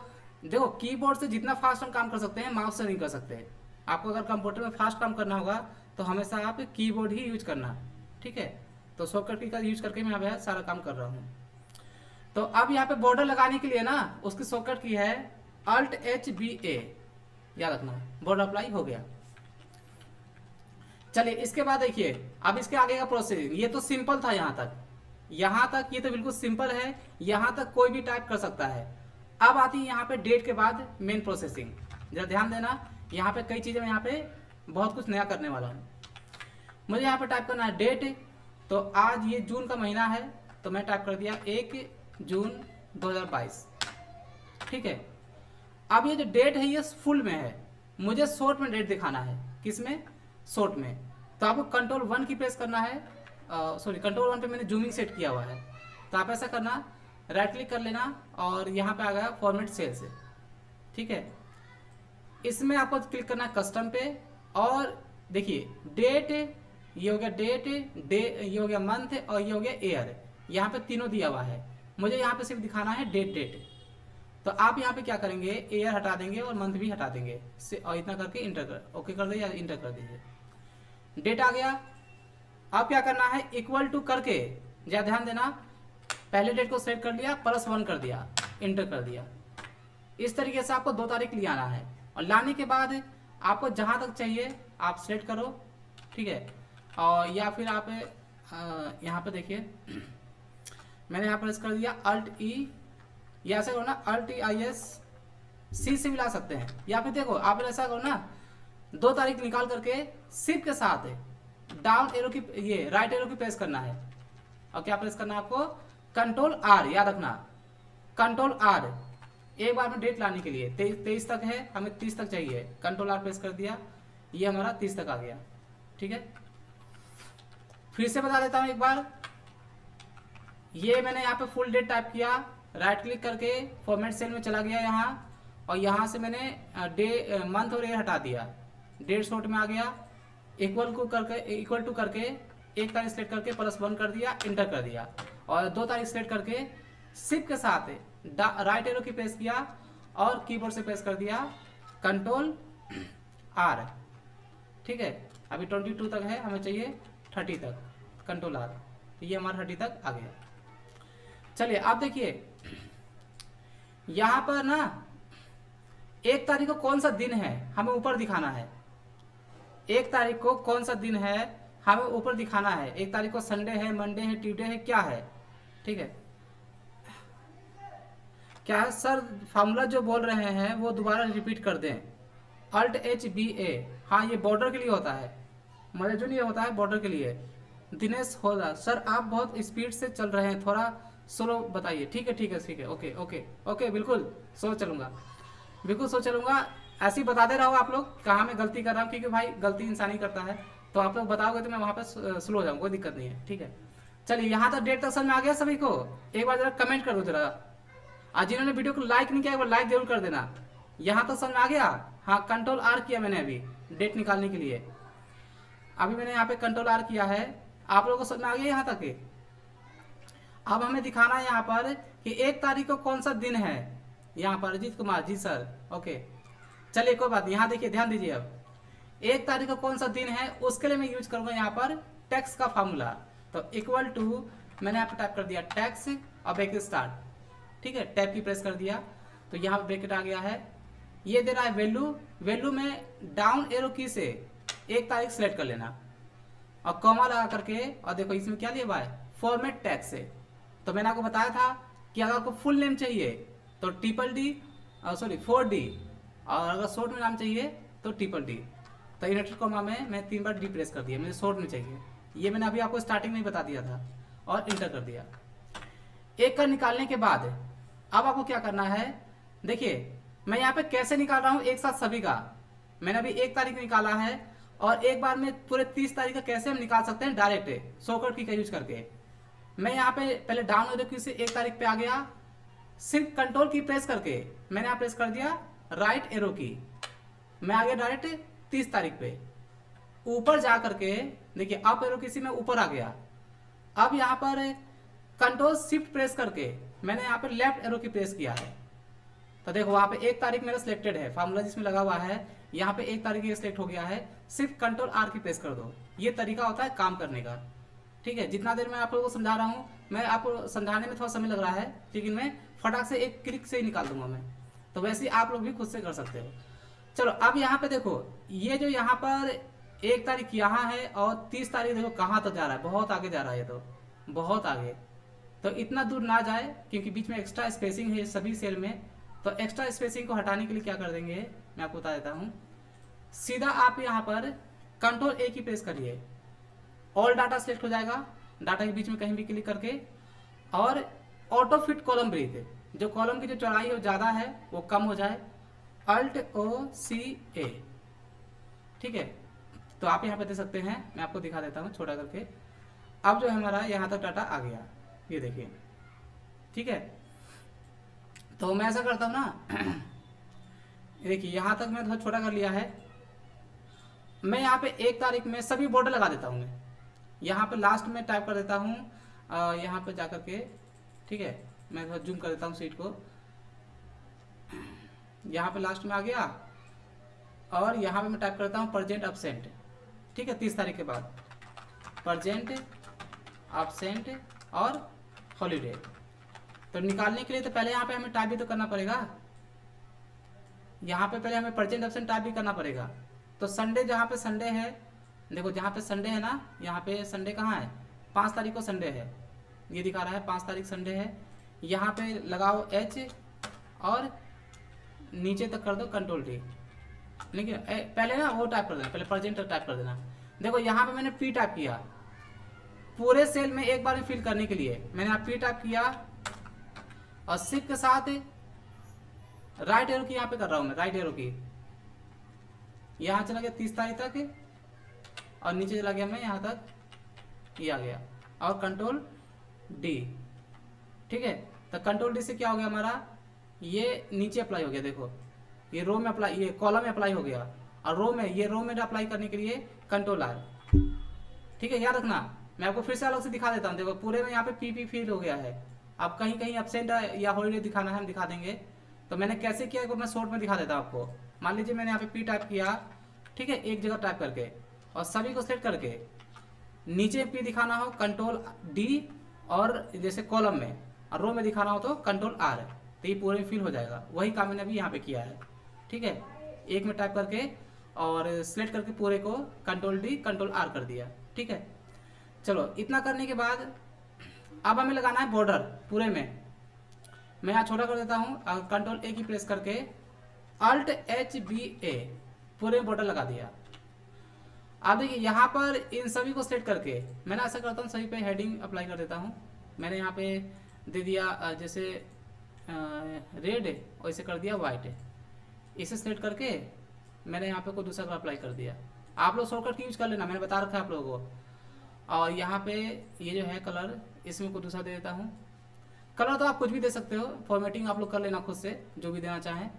देखो कीबोर्ड से जितना फास्ट हम काम कर सकते हैं माउस से नहीं कर सकते। आपको अगर कंप्यूटर में फास्ट काम करना होगा तो हमेशा आप कीबोर्ड ही यूज करना, ठीक है। तो शॉर्टकट की का यूज करके मैं यहाँ पे सारा काम कर रहा हूँ। तो अब यहाँ पे बॉर्डर लगाने के लिए ना उसकी शॉर्टकट की है अल्ट एच बी ए, याद रखना, बॉर्डर अप्लाई हो गया। चलिए इसके बाद देखिए अब इसके आगे का प्रोसेसिंग, ये तो सिंपल था यहाँ तक ये तो बिल्कुल सिंपल है, यहाँ तक कोई भी टाइप कर सकता है। अब आती है यहाँ पे डेट के बाद मेन प्रोसेसिंग, जरा ध्यान देना, यहाँ पे कई चीज़ें मैं यहाँ पे बहुत कुछ नया करने वाला हूँ। मुझे यहाँ पे टाइप करना है डेट, तो आज ये जून का महीना है तो मैं टाइप कर दिया 1 जून 2022, ठीक है। अब ये जो डेट है ये फुल में है, मुझे शॉर्ट में डेट दिखाना है, किसमें? शॉर्ट में। तो आपको कंट्रोल 1 की प्रेस करना है, कंट्रोल 1 पे मैंने जूमिंग सेट किया हुआ है, तो आप ऐसा करना, राइट क्लिक कर लेना और यहाँ पे आ गया फॉर्मेट सेल्स, ठीक है। इसमें आपको क्लिक करना है कस्टम पे, और देखिए डेट, ये हो गया डेट, ये हो गया मंथ और ये हो गया ईयर, यहाँ पे तीनों दिया हुआ है। मुझे यहाँ पे सिर्फ दिखाना है डेट, तो आप यहाँ पे क्या करेंगे, ईयर हटा देंगे और मंथ भी हटा देंगे, और इतना करके इंटर कर, ओके कर दे या इंटर कर दीजिए। डेट आ गया। अब क्या करना है, इक्वल टू करके, ज्यादा ध्यान देना, पहले डेट को सेट कर लिया, +1 कर दिया, इंटर कर दिया। इस तरीके से आपको 2 तारीख ले आना है, और लाने के बाद आपको जहां तक चाहिए आप सेट करो, ठीक है। और या फिर आप यहाँ पे देखिए मैंने यहाँ प्रेस कर दिया अल्ट ई, या ऐसा करो ना alt E I S C से मिला सकते हैं, या फिर देखो आप ऐसा करो ना 2 तारीख निकाल करके शिफ्ट के साथ डाउन एरो की, ये राइट एरो की प्रेस करना है, और क्या प्रेस करना है आपको, कंट्रोल आर, याद रखना कंट्रोल आर, एक बार में डेट लाने के लिए 23 तक है, हमें 30 तक चाहिए, कंट्रोल आर प्रेस कर दिया, ये हमारा 30 तक आ गया, ठीक है। फिर से बता देता हूं एक बार, ये मैंने यहाँ पे फुल डेट टाइप किया, राइट क्लिक करके फॉर्मेट सेल में चला गया यहाँ, और यहाँ से मैंने मंथ और ईयर हटा दिया, डेट शॉर्ट में आ गया, इक्वल टू करके 1 तारीख सेलेक्ट करके +1 कर दिया, इंटर कर दिया, और 2 तारीख सेलेक्ट करके शिफ्ट के साथ राइट एरो की प्रेस किया और कीबोर्ड से प्रेस कर दिया कंट्रोल आर, ठीक है। अभी 22 तक है, हमें चाहिए 30 तक, कंट्रोल आर, तो ये हमारा 30 तक आ गया। चलिए अब देखिए यहाँ पर ना 1 तारीख को कौन सा दिन है हमें ऊपर दिखाना है। 1 तारीख को कौन सा दिन है हमें ऊपर दिखाना है। 1 तारीख को संडे है, मंडे है, ट्यूसडे है, क्या है, ठीक है। क्या है सर, फार्मूला जो बोल रहे हैं वो दोबारा रिपीट कर दें। Alt+H+B+A, हाँ ये बॉर्डर के लिए होता है, मजे जो नहीं होता है बॉर्डर के लिए। दिनेश होला, सर आप बहुत स्पीड से चल रहे हैं, थोड़ा स्लो बताइए। ठीक है ठीक है ठीक है, ओके ओके ओके, बिल्कुल स्लो चलूंगा, बिल्कुल स्लो चलूंगा। ऐसे ही बताते रहो आप लोग कहाँ मैं गलती कर रहा हूँ, क्योंकि भाई गलती इंसान ही करता है, तो आप लोग बताओगे तो मैं वहाँ पर स्लो हो जाऊँगा, कोई दिक्कत नहीं है, ठीक है। चलिए यहाँ तक डेट तक समझ में आ गया सभी को। एक बार जरा कमेंट कर दो जरा, आज जिन्होंने वीडियो को लाइक नहीं किया एक बार लाइक जरूर कर देना। यहाँ तक समझ में आ गया। हाँ Ctrl+R किया मैंने अभी डेट निकालने के लिए, अभी मैंने यहाँ पे Ctrl+R किया है। आप लोगों को समझ में आ गया यहाँ तक के। अब हमें दिखाना है यहाँ पर कि 1 तारीख को कौन सा दिन है। यहाँ पर अजीत कुमार जी सर, ओके चलिए कोई बात नहीं। यहाँ देखिए ध्यान दीजिए, अब 1 तारीख को कौन सा दिन है उसके लिए मैं यूज करूंगा यहाँ पर टैक्स का फार्मूला। तो इक्वल टू मैंने यहाँ पर टाइप कर दिया टैक्स और ब्रैकेट स्टार्ट, ठीक है। टैब की प्रेस कर दिया तो यहाँ पर ब्रैकेट आ गया है। ये दे रहा है वैल्यू, वैल्यू में डाउन एरो की से 1 तारीख सेलेक्ट कर लेना और कॉमा लगा करके, और देखो इसमें क्या दिया हुआ है फॉर्मेट टैक्स से। तो मैंने आपको बताया था कि अगर आपको फुल नेम चाहिए तो D 4D, और अगर शॉर्ट में नाम चाहिए तो D। तो इन्वर्टेड कॉमा में मैं 3 बार D प्रेस कर दिया, मुझे शॉर्ट में चाहिए। ये मैंने अभी आपको स्टार्टिंग में बता दिया था और इंटर कर दिया। एक का निकालने के बाद अब आपको क्या करना है, देखिए मैं यहाँ पे कैसे निकाल रहा हूँ एक साथ सभी का। मैंने अभी 1 तारीख निकाला है और एक बार में पूरे 30 तारीख का कैसे हम निकाल सकते हैं डायरेक्ट शॉर्टकट की का यूज करके। मैं यहाँ पे पहले डाउन एरो की से 1 तारीख पे आ गया, सिर्फ कंट्रोल की प्रेस करके मैंने यहाँ प्रेस कर दिया राइट एरो की, मैं आ गया डायरेक्ट 30 तारीख पे। ऊपर जा करके देखिए अप एरो की से मैं ऊपर आ गया। अब यहाँ पर कंट्रोल शिफ्ट प्रेस करके मैंने यहाँ पे लेफ्ट एरो की प्रेस किया है। तो देखो वहाँ पे 1 तारीख मेरा सिलेक्टेड है, फार्मूला जिसमें लगा हुआ है यहाँ पे 1 तारीख ये सिलेक्ट हो गया है। सिर्फ Ctrl+R की प्रेस कर दो, ये तरीका होता है काम करने का, ठीक है। जितना देर मैं आप लोगों को समझा रहा हूँ, मैं आपको समझाने में थोड़ा समय लग रहा है, लेकिन मैं फटाक से एक क्लिक से ही निकाल दूंगा मैं। तो वैसे ही आप लोग भी खुद से कर सकते हो। चलो अब यहाँ पे देखो, ये जो यहाँ पर 1 तारीख यहाँ है और 30 तारीख देखो कहाँ तक जा रहा है, बहुत आगे जा रहा है, ये तो बहुत आगे। तो इतना दूर ना जाए क्योंकि बीच में एक्स्ट्रा स्पेसिंग है सभी सेल में। तो एक्स्ट्रा स्पेसिंग को हटाने के लिए क्या कर देंगे मैं आपको बता देता हूँ। सीधा आप यहाँ पर Ctrl+A की प्रेस करिए, ऑल डाटा सिलेक्ट हो जाएगा, डाटा के बीच में कहीं भी क्लिक करके, और ऑटो फिट कॉलम ब्रीथ, जो कॉलम की जो चौड़ाई है ज़्यादा है वो कम हो जाए, Alt+O+C+A, ठीक है। तो आप यहाँ पे देख सकते हैं, मैं आपको दिखा देता हूँ छोटा करके। अब जो हमारा यहाँ तक डाटा आ गया, ये देखिए, ठीक है। तो मैं ऐसा करता हूँ ना देखिए यहाँ तक मैं थोड़ा छोटा कर लिया है। मैं यहाँ पे 1 तारीख में सभी बॉर्डर लगा देता हूँ। मैं यहाँ पे लास्ट में टाइप कर देता हूँ, यहाँ पे जाकर के, ठीक है। मैं थोड़ा जूम कर देता हूँ सीट को, यहाँ पे लास्ट में आ गया, और यहाँ पे मैं टाइप करता हूँ प्रेजेंट एब्सेंट, ठीक है। 30 तारीख के बाद प्रेजेंट एब्सेंट और हॉलीडे। तो निकालने के लिए तो पहले यहाँ पे हमें टाइप भी तो करना पड़ेगा, यहाँ पे पहले हमें प्रेजेंट एब्सेंट टाइप भी करना पड़ेगा। तो संडे, जहाँ पे संडे है, देखो जहाँ पे संडे है ना, यहाँ पे संडे कहाँ है, 5 तारीख को संडे है, ये दिखा रहा है 5 तारीख संडे है। यहाँ पे लगाओ H और नीचे तक कर दो Ctrl+D, लेकिन पहले ना वो टाइप कर देना, पहले प्रेजेंट टाइप कर देना। देखो यहाँ पे मैंने P टाइप किया, पूरे सेल में एक बार में फिल करने के लिए मैंने यहाँ P टाइप किया, और शिफ्ट के साथ राइट एरो की यहाँ पे कर रहा हूँ मैं, राइट एरो की यहाँ चला गया 30 तारीख तक, और नीचे चला गया मैं यहाँ तक, ये आ गया, और Ctrl+D, ठीक है। तो Ctrl+D से क्या हो गया हमारा, ये नीचे अप्लाई हो गया, देखो ये रो में अप्लाई, ये कॉलम में अप्लाई हो गया, और रो में, ये रो में अप्लाई करने के लिए Ctrl+R, ठीक है। याद रखना, मैं आपको फिर से अलग से दिखा देता हूँ। देखो पूरे में यहाँ पे PP फिल हो गया है। अब कहीं कहीं एब्सेंट या हॉलीडे दिखाना है, हम दिखा देंगे। तो मैंने कैसे किया मैं शॉर्ट में दिखा देता हूँ आपको। मान लीजिए मैंने यहाँ पे P टाइप किया, ठीक है, एक जगह टाइप करके, और सभी को सेलेक्ट करके नीचे P दिखाना हो Ctrl+D, और जैसे कॉलम में, और रो में दिखाना हो तो Ctrl+R, तो ये पूरे में फिल हो जाएगा। वही काम मैंने अभी यहाँ पे किया है, ठीक है। एक में टाइप करके और सिलेक्ट करके पूरे को Ctrl+D Ctrl+R कर दिया, ठीक है। चलो इतना करने के बाद अब हमें लगाना है बॉर्डर पूरे में। मैं यहाँ छोटा कर देता हूँ, Ctrl+A की प्रेस करके Alt+H+B+A पूरे में बॉर्डर लगा दिया। अब देखिए यहाँ पर इन सभी को सेलेक्ट करके मैंने ऐसा करता हूँ, सभी पे हेडिंग अप्लाई कर देता हूँ। मैंने यहाँ पे दे दिया जैसे रेड और इसे कर दिया वाइट। इसे सेलेक्ट करके मैंने यहाँ पे कोई दूसरा कलर अप्लाई कर दिया। आप लोग शॉर्टकट की यूज कर लेना, मैंने बता रखा है आप लोगों को। और यहाँ पे ये जो है कलर, इसमें कोई दूसरा दे देता हूँ। कलर तो आप कुछ भी दे सकते हो, फॉर्मेटिंग आप लोग कर लेना खुद से, जो भी देना चाहें।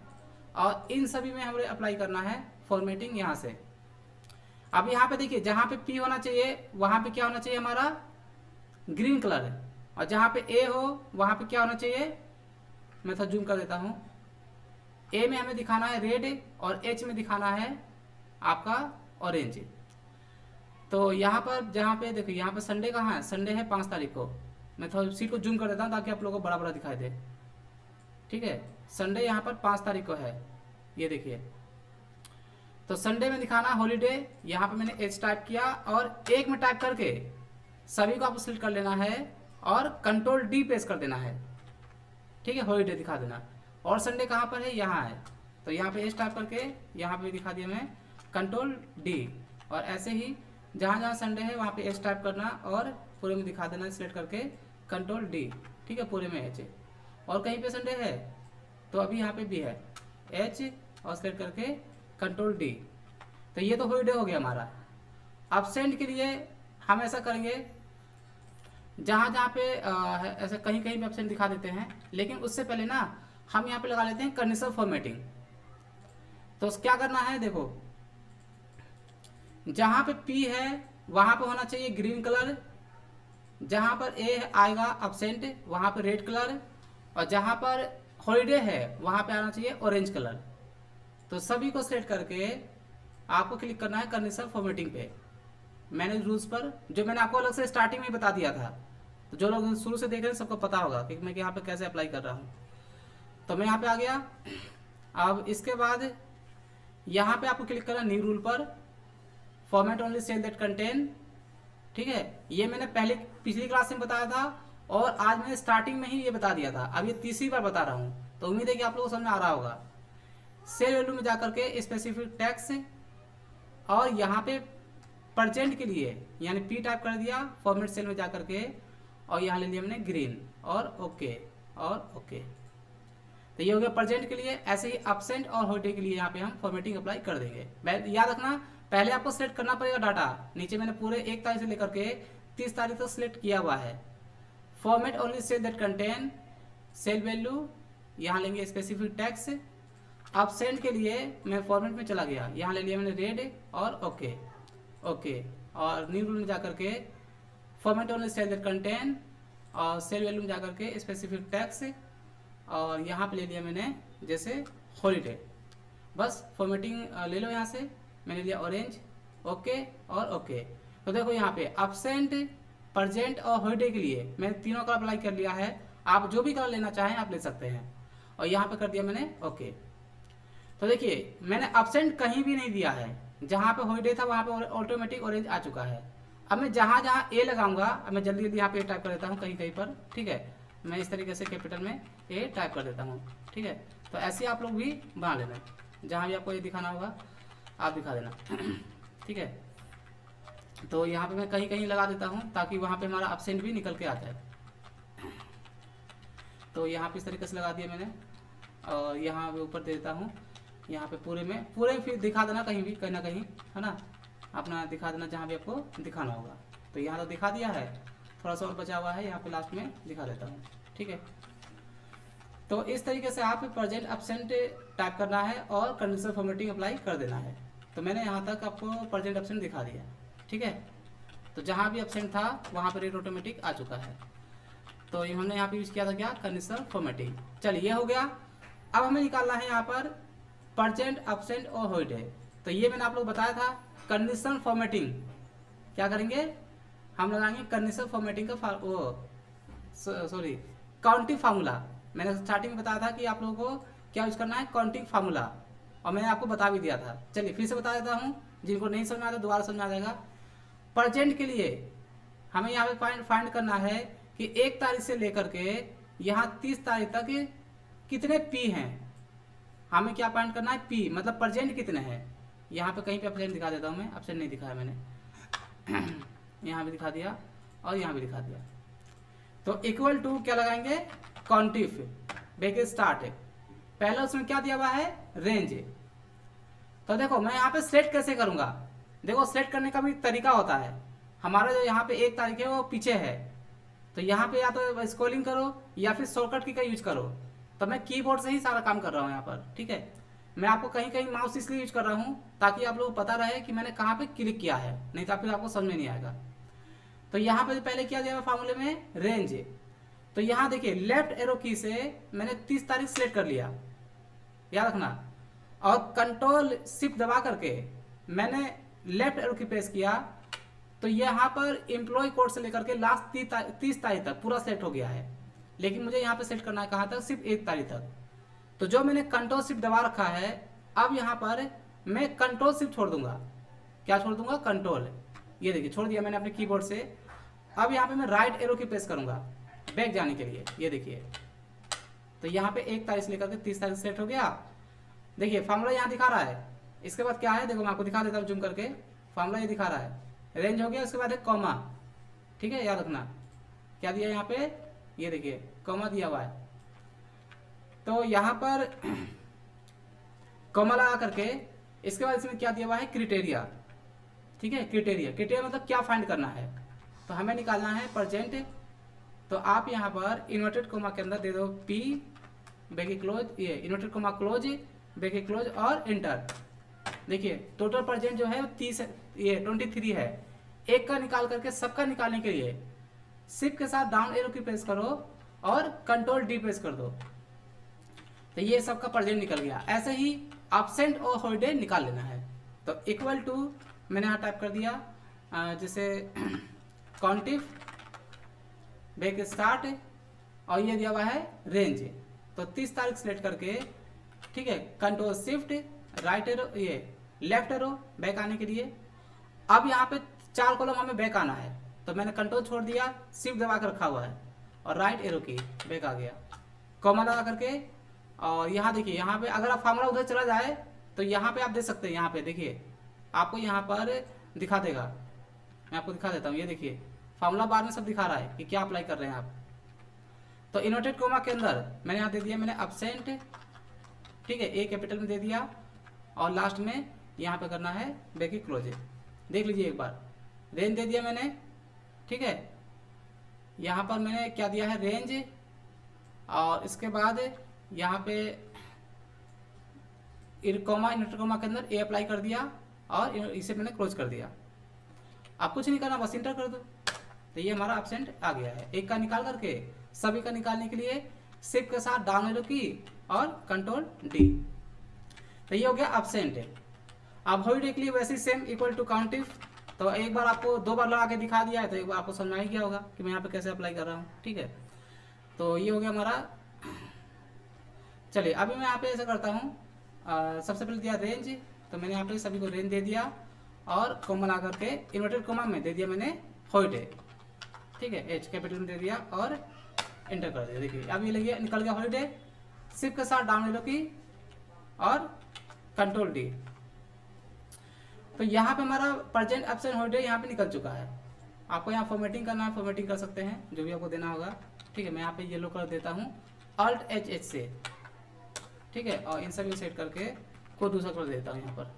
और इन सभी में हमें अप्लाई करना है फॉर्मेटिंग यहाँ से। अब यहाँ पे देखिए जहाँ पे P होना चाहिए वहाँ पे क्या होना चाहिए हमारा ग्रीन कलर, और जहाँ पे A हो वहाँ पे क्या होना चाहिए, मैं थोड़ा जूम कर देता हूँ। A में हमें दिखाना है रेड और H में दिखाना है आपका ऑरेंज। तो यहाँ पर जहाँ पे देखिए यहाँ पे संडे कहाँ है, संडे है 5 तारीख को। मैं थोड़ा सीट को जूम कर देता हूँ ताकि आप लोगों को बड़ा बड़ा दिखाई दे, ठीक है। संडे यहाँ पर 5 तारीख को है, ये देखिए। तो संडे में दिखाना हॉलीडे, यहाँ पे मैंने H टाइप किया और एक में टाइप करके सभी को आपको सिलेक्ट कर लेना है और Ctrl+D प्रेस कर देना है, ठीक है। हॉलीडे दिखा देना। और संडे कहाँ पर है, यहाँ है। तो यहाँ पे H टाइप करके यहाँ पे दिखा दिया मैं Ctrl+D, और ऐसे ही जहाँ जहाँ संडे है वहाँ पे H टाइप करना और पूरे में दिखा देना सिलेक्ट करके Ctrl+D, ठीक है। पूरे में H। और कहीं पे संडे है तो अभी यहाँ पे भी है H और सिलेक्ट करके Ctrl+D। तो ये तो हॉलीडे हो गया हमारा। एब्सेंट के लिए हम ऐसा करेंगे, जहाँ जहाँ पे ऐसा कहीं कहीं पे एब्सेंट दिखा देते हैं, लेकिन उससे पहले ना हम यहाँ पे लगा लेते हैं कंडीशनल फॉर्मेटिंग। तो क्या करना है, देखो जहाँ पे P है वहाँ पे होना चाहिए ग्रीन कलर, जहाँ पर A आएगा एब्सेंट वहाँ पे रेड कलर, और जहाँ पर हॉलीडे है वहाँ पे आना चाहिए ऑरेंज कलर। तो सभी को सेलेक्ट करके आपको क्लिक करना है कंडीशनल फॉर्मेटिंग पे, मैनेज रूल्स पर, जो मैंने आपको अलग से स्टार्टिंग में बता दिया था। तो जो लोग शुरू से देख रहे हैं सबको पता होगा कि मैं यहाँ पे कैसे अप्लाई कर रहा हूँ। तो मैं यहाँ पे आ गया। अब इसके बाद यहाँ पे आपको क्लिक करना न्यू रूल पर, format only cell that contain, ठीक है। ये मैंने पहले पिछली क्लास में बताया था और आज मैंने स्टार्टिंग में ही ये बता दिया था। अब ये तीसरी बार बता रहा हूँ, तो उम्मीद है कि आप लोगों को समझ में आ रहा होगा। सेल वैल्यू में जाकर के स्पेसिफिक टैक्स, और यहाँ पे परसेंट के लिए यानी P टाइप कर दिया फॉर्मेट सेल में जाकर के, और यहाँ ले लिया मैंने ग्रीन और ओके और ओके। तो ये हो गया प्रेजेंट के लिए। ऐसे ही एब्सेंट और हॉलीडे के लिए यहाँ पे हम फॉर्मेटिंग अप्लाई कर देंगे। याद रखना पहले आपको सिलेक्ट करना पड़ेगा डाटा। नीचे मैंने पूरे 1 तारीख से लेकर के 30 तारीख तक सिलेक्ट किया हुआ है। Format only cell that contain cell value, यहाँ लेंगे स्पेसिफिक टैक्स। एब्सेंट के लिए मैं फॉर्मेट में चला गया, यहाँ ले लिया मैंने रेड और ओके ओके, और न्यू रूल में जाकर के format only cell that contain और सेल वैल्यू में जाकर के स्पेसिफिक टैक्स, और यहाँ पे ले लिया मैंने जैसे हॉलीडे। बस फॉर्मेटिंग ले लो यहाँ से, मैंने लिया ऑरेंज ओके और ओके। तो देखो यहाँ पे एब्सेंट प्रेजेंट और हॉलीडे के लिए मैंने तीनों का अप्लाई कर लिया है। आप जो भी कलर लेना चाहें आप ले सकते हैं, और यहाँ पे कर दिया मैंने ओके। तो देखिए मैंने एब्सेंट कहीं भी नहीं दिया है, जहाँ पे हॉलीडे था वहाँ पे ऑटोमेटिक ऑरेंज आ चुका है। अब मैं जहाँ जहाँ ए लगाऊंगा, अब मैं जल्दी जल्दी यहाँ पे टाइप कर देता हूँ कहीं कहीं पर, ठीक है। मैं इस तरीके से कैपिटल में ए टाइप कर देता हूँ, ठीक है। तो ऐसे आप लोग भी बना लेना, जहाँ भी आपको ये दिखाना होगा आप दिखा देना, ठीक है। तो यहाँ पे मैं कहीं कहीं लगा देता हूँ ताकि वहाँ पे हमारा एब्सेंट भी निकल के आता है। तो यहाँ पे इस तरीके से लगा दिया मैंने, और यहाँ पे ऊपर दे देता हूँ। यहाँ पे पूरे फिर दिखा देना कहीं भी, कहीं ना कहीं, है ना, अपना दिखा देना जहाँ भी आपको दिखाना होगा। तो यहाँ तो दिखा दिया है, थोड़ा सा और बचा हुआ है, यहाँ पे लास्ट में दिखा देता हूँ, ठीक है। तो इस तरीके से आप प्रेजेंट एब्सेंट टाइप करना है और कंडीशनल फॉर्मेटिंग अप्लाई कर देना है। तो मैंने यहाँ तक आपको प्रेजेंट एब्सेंट दिखा दिया, ठीक है। तो जहाँ भी एब्सेंट था वहाँ पर रेट ऑटोमेटिक आ चुका है। तो हमने यहाँ पे यूज किया था क्या, कंडीशनल फॉर्मेटिंग। चलिए ये हो गया। अब हमें निकालना है यहाँ पर प्रेजेंट एब्सेंट और हॉलीडे। तो ये मैंने आप लोग बताया था कंडीशनल फॉर्मेटिंग क्या करेंगे, हम लगाएंगे कंडीशनल फॉर्मेटिंग का काउंटिंग फार्मूला। मैंने स्टार्टिंग में बताया था कि आप लोगों को क्या यूज करना है, काउंटिंग फार्मूला, और मैंने आपको बता भी दिया था। चलिए फिर से बता देता हूँ, जिनको नहीं समझ में आता दोबारा समझ में आ जाएगा। प्रेजेंट के लिए हमें यहाँ पे फाइंड करना है कि 1 तारीख से लेकर के यहाँ 30 तारीख तक कितने पी हैं। हमें क्या फाइंड करना है, पी मतलब प्रेजेंट कितने हैं। यहाँ पे कहीं पे एब्सेंट दिखा देता हूँ मैं, एब्सेंट नहीं दिखाया मैंने यहाँ भी दिखा दिया और यहाँ भी दिखा दिया। तो इक्वल टू क्या लगाएंगे, काउंटिफ ब्रैकेट स्टार्ट है, पहला उसमें क्या दिया हुआ है, रेंज। तो देखो मैं यहाँ पे सेलेक्ट कैसे करूंगा, देखो सेलेक्ट करने का भी तरीका होता है। हमारा जो यहाँ पे 1 तारीख है वो पीछे है, तो यहाँ पे या तो स्क्रॉलिंग करो या फिर शॉर्टकट की का यूज करो। तो मैं कीबोर्ड से ही सारा काम कर रहा हूँ यहाँ पर, ठीक है। मैं आपको कहीं कहीं माउस इसलिए यूज कर रहा हूँ ताकि आप लोगों को पता रहे कि मैंने कहाँ पे क्लिक किया है, नहीं तो फिर आपको समझ में नहीं आएगा। तो यहाँ पे पहले क्या दिया हुआ फार्मूले में, रेंज। तो यहाँ देखिए लेफ्ट एरो की से मैंने 30 तारीख सेलेक्ट कर लिया, याद रखना, और कंट्रोल शिफ्ट दबा करके मैंने लेफ्ट एरो की प्रेस किया, तो यहाँ पर एम्प्लॉय कोड से लेकर के लास्ट 30 तारीख तक पूरा सेट हो गया है। लेकिन मुझे यहाँ पे सेट करना है कहाँ तक, सिर्फ 1 तारीख तक। तो जो मैंने कंट्रोल शिफ्ट दबा रखा है, अब यहाँ पर मैं कंट्रोल शिफ्ट छोड़ दूंगा, क्या छोड़ दूंगा, कंट्रोल, ये देखिए छोड़ दिया मैंने अपने कीबोर्ड से। अब यहाँ पे मैं राइट एरो की प्रेस करूंगा बैक जाने के लिए, ये देखिए। तो यहाँ पे 1 तारीख से लेकर के 30 तारीख सेट हो गया। देखिए फार्मूला यहाँ दिखा रहा है, इसके बाद क्या है देखो मैं आपको दिखा देता हूँ जूम करके। फार्मूला ये दिखा रहा है, रेंज हो गया, उसके बाद है कॉमा, ठीक है, याद रखना क्या दिया यहाँ पे, ये देखिए कॉमा दिया हुआ है। तो यहाँ पर कॉमा लगा करके इसके बाद इसमें क्या दिया हुआ है, क्राइटेरिया, ठीक है। क्राइटेरिया मतलब क्या फाइंड करना है, तो हमें निकालना है प्रेजेंट। तो आप यहाँ पर इन्वर्टेड कोमा के अंदर दे दो पी ब्रैकेट क्लोज, ये inverted coma close bracket close और एंटर। देखिए टोटल प्रेजेंट जो है 30 ये 23 है। एक का निकाल करके सबका निकालने के लिए शिफ्ट के साथ डाउन एरो की प्रेस करो और कंट्रोल डी प्रेस कर दो, तो ये सबका प्रेजेंट निकल गया। ऐसे ही एब्सेंट और हॉलीडे निकाल लेना है। तो इक्वल टू मैंने यहाँ टाइप कर दिया, जैसे काउंटिफ ब्रैकेट स्टार्ट, और ये दिया हुआ है रेंज। तो 30 तारीख सेलेक्ट करके, ठीक है, कंट्रोल शिफ्ट राइट एरो, ये लेफ्ट एरो बैक आने के लिए। अब यहाँ पे 4 कॉलम हमें बैक आना है, तो मैंने कंट्रोल छोड़ दिया, शिफ्ट दबा कर रखा हुआ है और राइट एरो की बैक आ गया, कॉमा लगा करके। और यहाँ देखिए, यहाँ पे अगर आप फार्मूला उधर चला जाए तो यहाँ पे आप देख सकते हैं, यहाँ पे देखिए आपको यहाँ पर दिखा देगा, मैं आपको दिखा देता हूँ, ये देखिए फार्मूला बार में सब दिखा रहा है कि क्या अप्लाई कर रहे हैं आप। तो इन्वर्टेड कोमा के अंदर मैंने यहाँ दे दिया मैंने एब्सेंट, ठीक है, ए कैपिटल में दे दिया, और लास्ट में यहाँ पे करना है ब्रैकेट क्लोज। देख लीजिए एक बार, रेंज दे दिया मैंने, ठीक है। यहाँ पर मैंने क्या दिया है, रेंज, और इसके बाद यहाँ पे इन्वर्टेड कोमा के अंदर ए अप्लाई कर दिया और इसे मैंने क्लोज कर दिया। आप कुछ नहीं करना, बस इंटर कर दो, तो ये हमारा एब्सेंट आ गया है। एक का निकाल करके सभी का निकालने के लिए शिफ्ट के साथ डाउन एरो की और कंट्रोल डी, तो ये हो गया एब्सेंट। अब हॉलीडे के लिए वैसे सेम इक्वल टू काउंटिफ। तो एक बार आपको 2 बार लगा के दिखा दिया है, तो एक बार आपको समझ में आ गया होगा कि मैं यहाँ पे कैसे अप्लाई कर रहा हूँ, ठीक है। तो ये हो गया हमारा। चलिए अभी मैं यहाँ पे ऐसा करता हूँ, सबसे पहले दिया रेंज, तो मैंने यहाँ पे सभी को रेंज दे दिया और कॉमा ला करके इन्वर्टेड कॉमा में दे दिया मैंने हॉलीडे, ठीक है, एच कैपिटल में दे दिया और एंटर कर दिया। देखिए अब ये लगे निकल गया हॉलीडे, शिफ्ट के साथ डाउन एरो की और कंट्रोल डी। तो यहाँ पे हमारा प्रेजेंट एब्सेंट हॉलीडे यहाँ पे निकल चुका है। आपको यहाँ फॉर्मेटिंग करना है, फॉर्मेटिंग कर सकते हैं, जो भी आपको देना होगा, ठीक है। मैं यहाँ पे येलो कर देता हूँ Alt H से, ठीक है, और इन सभी सेट करके कोई दूसरा कर देता हूँ। यहाँ पर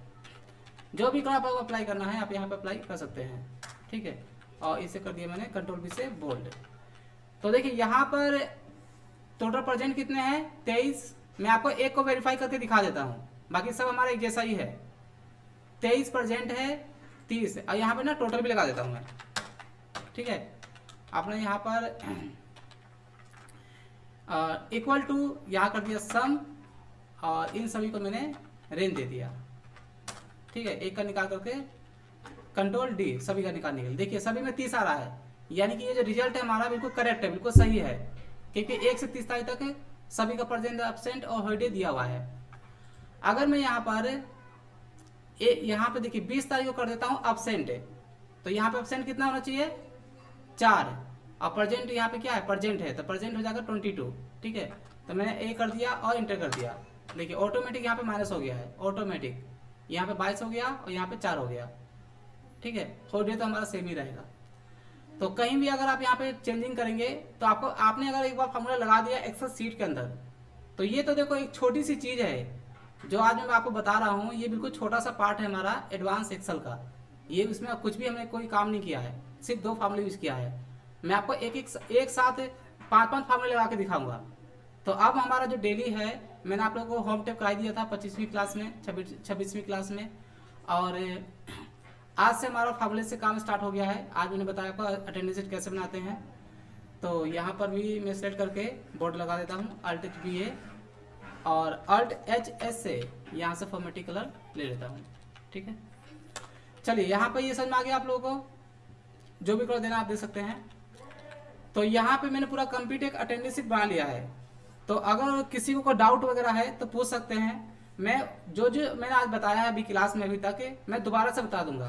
जो भी कलर आपको अप्लाई करना है आप यहाँ पे अप्लाई कर सकते हैं, ठीक है। और इसे कर दिया मैंने कंट्रोल बी से बोल्ड। तो देखिए यहाँ पर टोटल प्रेजेंट कितने हैं, 23। मैं आपको एक को वेरीफाई करके दिखा देता हूँ, बाकी सब हमारा एक जैसा ही है। 23 प्रेजेंट है, 30, और यहाँ पे ना टोटल भी लगा देता हूँ मैं, ठीक है। आपने यहाँ पर इक्वल टू यहाँ कर दिया सम, और इन सभी को मैंने रेंज दे दिया, ठीक है। एक का निकाल करके कंट्रोल डी सभी का निकालने के लिए। देखिए सभी में 30 आ रहा है, यानी कि ये जो रिजल्ट है हमारा बिल्कुल करेक्ट है, बिल्कुल सही है, क्योंकि 1 से 30 तारीख तक सभी का प्रेजेंट एब्सेंट और हॉलीडे दिया हुआ है। अगर मैं यहाँ पर यहाँ पे देखिए 20 तारीख को कर देता हूँ एब्सेंट है, तो यहाँ पे एब्सेंट कितना होना चाहिए 4, और प्रेजेंट यहाँ पे क्या है प्रेजेंट है, तो प्रेजेंट हो जाएगा 22। ठीक है, तो मैंने ए कर दिया और इंटर कर दिया। देखिए ऑटोमेटिक यहाँ पे माइनस हो गया है, ऑटोमेटिक यहाँ पे 22 हो गया और यहाँ पे 4 हो गया। ठीक है, हॉलीडे तो हमारा सेम ही रहेगा। तो कहीं भी अगर आप यहाँ पे चेंजिंग करेंगे तो आपको आपने अगर एक बार फॉर्मूला लगा दिया एक्सेल सीट के अंदर, तो ये तो देखो एक छोटी सी चीज़ है जो आज मैं आपको बता रहा हूँ। ये बिल्कुल छोटा सा पार्ट है हमारा एडवांस एक्सेल का। ये इसमें कुछ भी हमने कोई काम नहीं किया है, सिर्फ 2 फार्मूले यूज किया है। मैं आपको एक साथ 5 फार्मूले लगा के दिखाऊंगा। तो अब हमारा जो डेली है, मैंने आप लोगों को होम टेप कराई दिया था 25वीं क्लास में, 26वीं क्लास में, और आज से हमारा फार्मूले से काम स्टार्ट हो गया है। आज मैंने बताया आपको अटेंडेंस शीट कैसे बनाते हैं। तो यहाँ पर भी मैं सेलेक्ट करके बोर्ड लगा देता हूँ Alt+HBA और Alt+HS से यहाँ से फॉर्मेटिंग कलर ले लेता हूँ। ठीक है, चलिए यहाँ पर ये समझ में आ गया आप लोगों को, जो भी कलर देना आप दे सकते हैं। तो यहाँ पे मैंने पूरा कंप्लीट एक अटेंडेंस शीट बना लिया है। तो अगर किसी को कोई डाउट वगैरह है तो पूछ सकते हैं। मैं जो मैंने आज बताया है अभी क्लास में अभी तक, मैं दोबारा से बता दूंगा।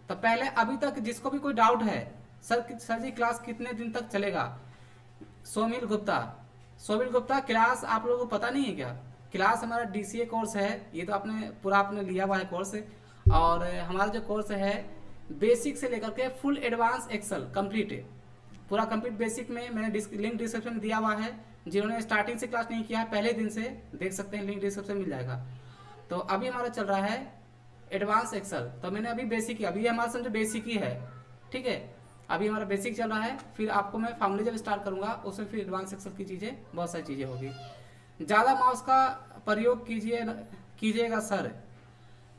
तो पहले अभी तक जिसको भी कोई डाउट है, सर जी क्लास कितने दिन तक चलेगा, सोमिल गुप्ता क्लास आप लोगों को पता नहीं है क्या? क्लास हमारा DCA कोर्स है, ये तो आपने लिया हुआ है कोर्स। और हमारा जो कोर्स है बेसिक से लेकर के फुल एडवांस एक्सेल कंप्लीट है, पूरा कंप्लीट। बेसिक में मैंने लिंक डिस्क्रिप्शन में दिया हुआ है। जिन्होंने स्टार्टिंग से क्लास नहीं किया है पहले दिन से देख सकते हैं, लिंक डिस्क्रिप्शन मिल जाएगा। तो अभी हमारा चल रहा है एडवांस एक्सेल। तो मैंने अभी बेसिक किया, अभी हमारा समझो बेसिक ही है। ठीक है, अभी हमारा बेसिक चल रहा है, फिर आपको मैं फार्मूले जब स्टार्ट करूंगा उसमें फिर एडवांस एक्सेल की चीज़ें, बहुत सारी चीज़ें होगी। ज़्यादा माउस का प्रयोग कीजिएगा सर।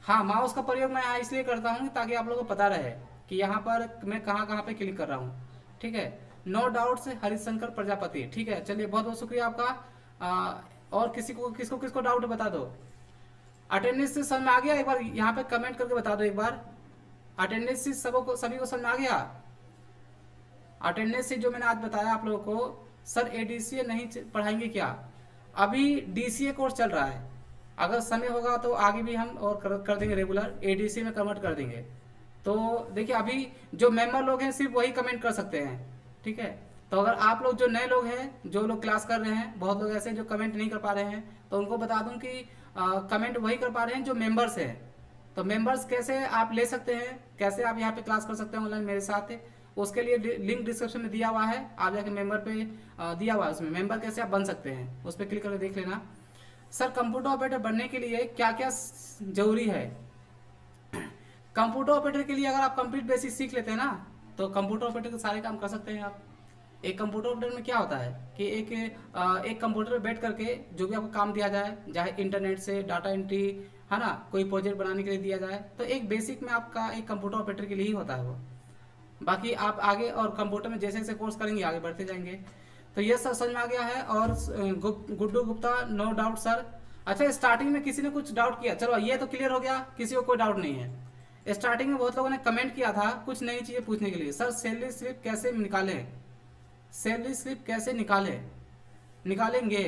हाँ, माउस का प्रयोग मैं यहाँ इसलिए करता हूँ ताकि आप लोगों को पता रहे कि यहाँ पर मैं कहाँ पे क्लिक कर रहा हूँ। ठीक है, नो डाउट्स हरिशंकर प्रजापति। ठीक है, चलिए बहुत बहुत शुक्रिया आपका। और किसको डाउट बता दो। अटेंडेंस से समझ में आ गया? एक बार यहाँ पे कमेंट करके बता दो एक बार। अटेंडेंस से सभी को समझ में आ गया? अटेंडेंस से जो मैंने आज बताया आप लोगों को, सर ADCA नहीं पढ़ाएंगे क्या? अभी DCA कोर्स चल रहा है, अगर समय होगा तो आगे भी हम और कर देंगे, रेगुलर ADCA में कन्वर्ट कर देंगे। तो देखिए अभी जो मेंबर लोग हैं सिर्फ वही कमेंट कर सकते हैं। ठीक है, तो अगर आप लोग जो नए लोग हैं, जो लोग क्लास कर रहे हैं, बहुत लोग ऐसे जो कमेंट नहीं कर पा रहे हैं, तो उनको बता दूं कि कमेंट वही कर पा रहे हैं जो मेंबर्स हैं। तो मेंबर्स कैसे आप ले सकते हैं, कैसे आप यहाँ पे क्लास कर सकते हैं ऑनलाइन मेरे साथ, उसके लिए लिंक डिस्क्रिप्शन में दिया हुआ है। आप जाके मेंबर पे दिया हुआ है, उसमें मेंबर कैसे आप बन सकते हैं उस पर क्लिक करके देख लेना। सर कंप्यूटर ऑपरेटर बनने के लिए क्या क्या जरूरी है? कंप्यूटर ऑपरेटर के लिए अगर आप कंप्लीट बेसिक सीख लेते हैं ना, तो कंप्यूटर ऑपरेटर के सारे काम कर सकते हैं आप। एक कंप्यूटर ऑपरेटर में क्या होता है कि एक कंप्यूटर पे बैठ करके जो भी आपको काम दिया जाए, चाहे इंटरनेट से डाटा एंट्री है ना, कोई प्रोजेक्ट बनाने के लिए दिया जाए, तो एक बेसिक में आपका एक कंप्यूटर ऑपरेटर के लिए ही होता है वो। बाकी आप आगे और कंप्यूटर में जैसे जैसे कोर्स करेंगे आगे बढ़ते जाएंगे। तो ये सर समझ में आ गया है। और Guddu Gupta no doubt sir. अच्छा, स्टार्टिंग में किसी ने कुछ डाउट किया, चलो ये तो क्लियर हो गया, किसी को कोई डाउट नहीं है। स्टार्टिंग में बहुत लोगों ने कमेंट किया था कुछ नई चीज़ें पूछने के लिए, सर सैलरी स्लिप कैसे निकालें, सैलरी स्लिप कैसे निकालेंगे।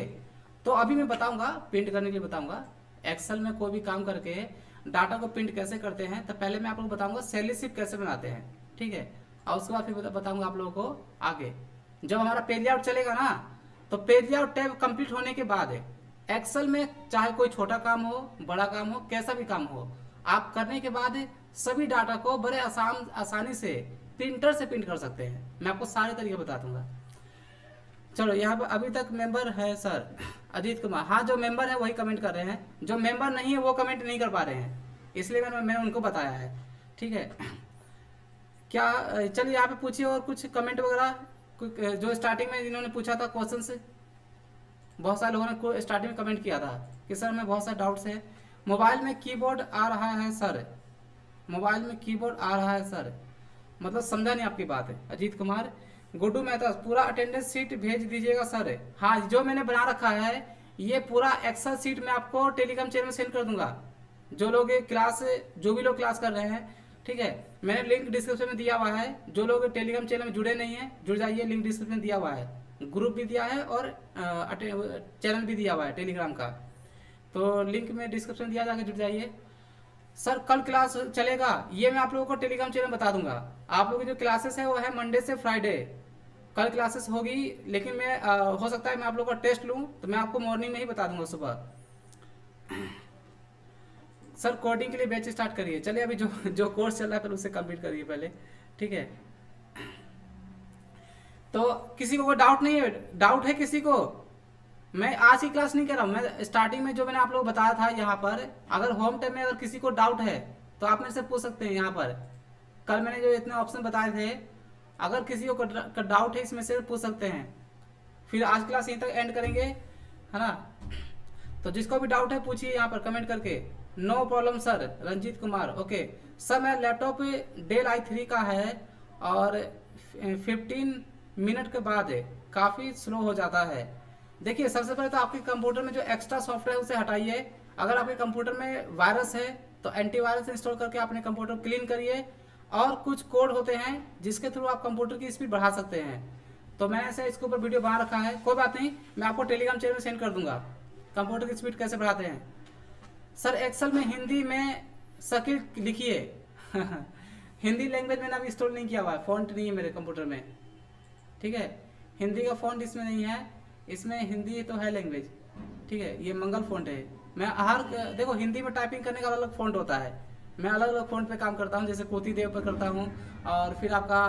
तो अभी मैं बताऊंगा, प्रिंट करने के लिए बताऊंगा। एक्सेल में कोई भी काम करके डाटा को प्रिंट कैसे करते हैं, तो पहले मैं आप लोगों को बताऊंगा सैलरी स्लिप कैसे बनाते हैं। ठीक है, और उसके बाद फिर बताऊंगा आप लोगों को आगे। जब हमारा पेज आउट चलेगा ना, तो पेज आउट टैब कंप्लीट होने के बाद एक्सेल में चाहे कोई छोटा काम हो, बड़ा काम हो, कैसा भी काम हो, आप करने के बाद सभी डाटा को बड़े आसानी से प्रिंटर से प्रिंट कर सकते हैं। मैं आपको सारे तरीके बता दूंगा। चलो यहाँ पर अभी तक मेंबर है सर अजीत कुमार। हाँ, जो मेंबर है वही कमेंट कर रहे हैं, जो मेंबर नहीं है वो कमेंट नहीं कर पा रहे हैं, इसलिए मैंने उनको बताया है। ठीक है, क्या चलिए यहाँ पे पूछिए और कुछ कमेंट वगैरह जो स्टार्टिंग में जिन्होंने पूछा था क्वेश्चन से, बहुत सारे लोगों ने स्टार्टिंग में कमेंट किया था कि सर मैं बहुत सारे डाउट्स है। मोबाइल में कीबोर्ड आ रहा है सर, मोबाइल में कीबोर्ड आ रहा है सर, मतलब समझा नहीं आपकी बात है। अजीत कुमार, गुड्डू मेहता, पूरा अटेंडेंस शीट भेज दीजिएगा सर। हाँ, जो मैंने बना रखा है ये पूरा एक्सेल शीट मैं आपको टेलीग्राम चैनल में सेंड कर दूंगा। जो लोग जो भी लोग क्लास कर रहे हैं, ठीक है, मैंने लिंक डिस्क्रिप्शन में दिया हुआ है। जो लोग टेलीग्राम चैनल में जुड़े नहीं है, जुड़ जाइए, लिंक डिस्क्रिप्शन में दिया हुआ है। ग्रुप भी दिया है और चैनल भी दिया हुआ है टेलीग्राम का। तो लिंक में डिस्क्रिप्शन दिया, जाके जुड़ जाइए। सर कल क्लास चलेगा, ये मैं आप लोगों को टेलीग्राम चैनल बता दूंगा। आप लोगों की जो क्लासेस है वो है मंडे से फ्राइडे, कल क्लासेस होगी। लेकिन मैं हो सकता है मैं आप लोगों का टेस्ट लूँ तो मैं आपको मॉर्निंग में ही बता दूंगा सुबह। सर कोडिंग के लिए बैच स्टार्ट करिए। चलिए अभी जो जो कोर्स चल रहा है पहले उससे कंप्लीट करिए पहले, ठीक है। तो किसी को कोई डाउट नहीं है? डाउट है किसी को? मैं आज की क्लास नहीं कर रहा हूँ, मैं स्टार्टिंग में जो मैंने आप लोगों को बताया था यहाँ पर, अगर होम टैब में अगर किसी को डाउट है तो आप मेरे से पूछ सकते हैं। यहाँ पर कल मैंने जो इतने ऑप्शन बताए थे, अगर किसी को डाउट है इसमें से पूछ सकते हैं। फिर आज क्लास यहीं तक एंड करेंगे, है ना। तो जिसको भी डाउट है पूछिए यहाँ पर कमेंट करके। No problem sir, Ranjeet Kumar, okay. Sir मेरा लैपटॉप डेल i3 का है और 15 मिनट के बाद काफ़ी स्लो हो जाता है। देखिए सबसे पहले तो आपके कंप्यूटर में जो एक्स्ट्रा सॉफ्टवेयर उसे हटाइए। अगर आपके कंप्यूटर में वायरस है तो एंटीवायरस इंस्टॉल करके अपने कंप्यूटर क्लीन करिए। और कुछ कोड होते हैं जिसके थ्रू आप कंप्यूटर की स्पीड बढ़ा सकते हैं। तो मैंने ऐसे इसके ऊपर वीडियो बना रखा है, कोई बात नहीं, मैं आपको टेलीग्राम चैनल में सेंड कर दूंगा कंप्यूटर की स्पीड कैसे बढ़ाते हैं। सर एक्सेल में हिंदी में सर्किट लिखिए। हिंदी लैंग्वेज मैंने अभी इंस्टॉल नहीं किया हुआ है, फॉन्ट नहीं है मेरे कंप्यूटर में, ठीक है। हिंदी का फॉन्ट इसमें नहीं है, इसमें हिंदी तो है लैंग्वेज, ठीक है। ये मंगल फॉन्ट है। मैं हर देखो हिंदी में टाइपिंग करने का अलग अलग फॉन्ट होता है। मैं अलग अलग फॉन्ट पे काम करता हूँ, जैसे कोती देव पर करता हूँ। और फिर आपका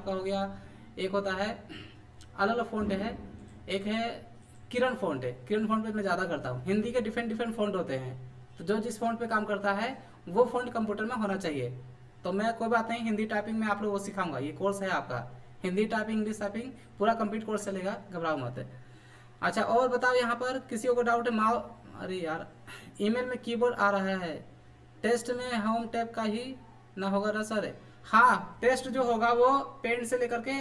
हो गया, एक होता है अलग अलग फॉन्ट है, एक है किरण फॉन्ट है। किरण फॉन्ट पे मैं ज़्यादा करता हूँ। हिंदी के डिफरेंट डिफरेंट फॉन्ट होते हैं, तो जो जिस फॉन्ट पे काम करता है वो फॉन्ट कंप्यूटर में होना चाहिए। तो मैं कोई बात नहीं, हिंदी टाइपिंग में आप लोगों को सिखाऊंगा। ये कोर्स है आपका हिंदी टाइपिंग इंग्लिश टाइपिंग, पूरा कंप्लीट कोर्स चलेगा, घबराओ मत। अच्छा और बताओ यहाँ पर किसी को डाउट है? अरे यार ईमेल में कीबोर्ड आ रहा है, टेस्ट में होम टैब का ही ना होगा ना सर? हाँ टेस्ट जो होगा वो पेंट से लेकर के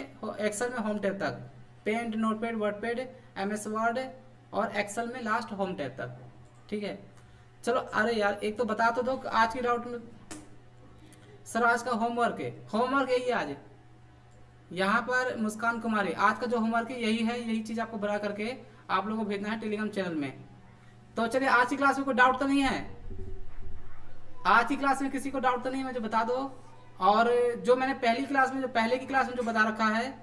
एक्सेल में होम टैब तक, paint, notepad, WordPad, MS Word और एक्सेल में लास्ट होम टैब तक, ठीक है। चलो अरे यार एक तो बता तो दो आज की डाउट में। सर आज का होमवर्क है, होमवर्क यही है आज। यहाँ पर मुस्कान कुमारी, आज का जो होमवर्क है यही है, यही चीज आपको बना करके आप लोगों को भेजना है टेलीग्राम चैनल में। तो चलिए आज की क्लास में कोई डाउट तो नहीं है? आज की क्लास में किसी को डाउट तो नहीं है, मुझे बता दो। और जो मैंने पहली क्लास में, जो पहले की क्लास में जो बता रखा है,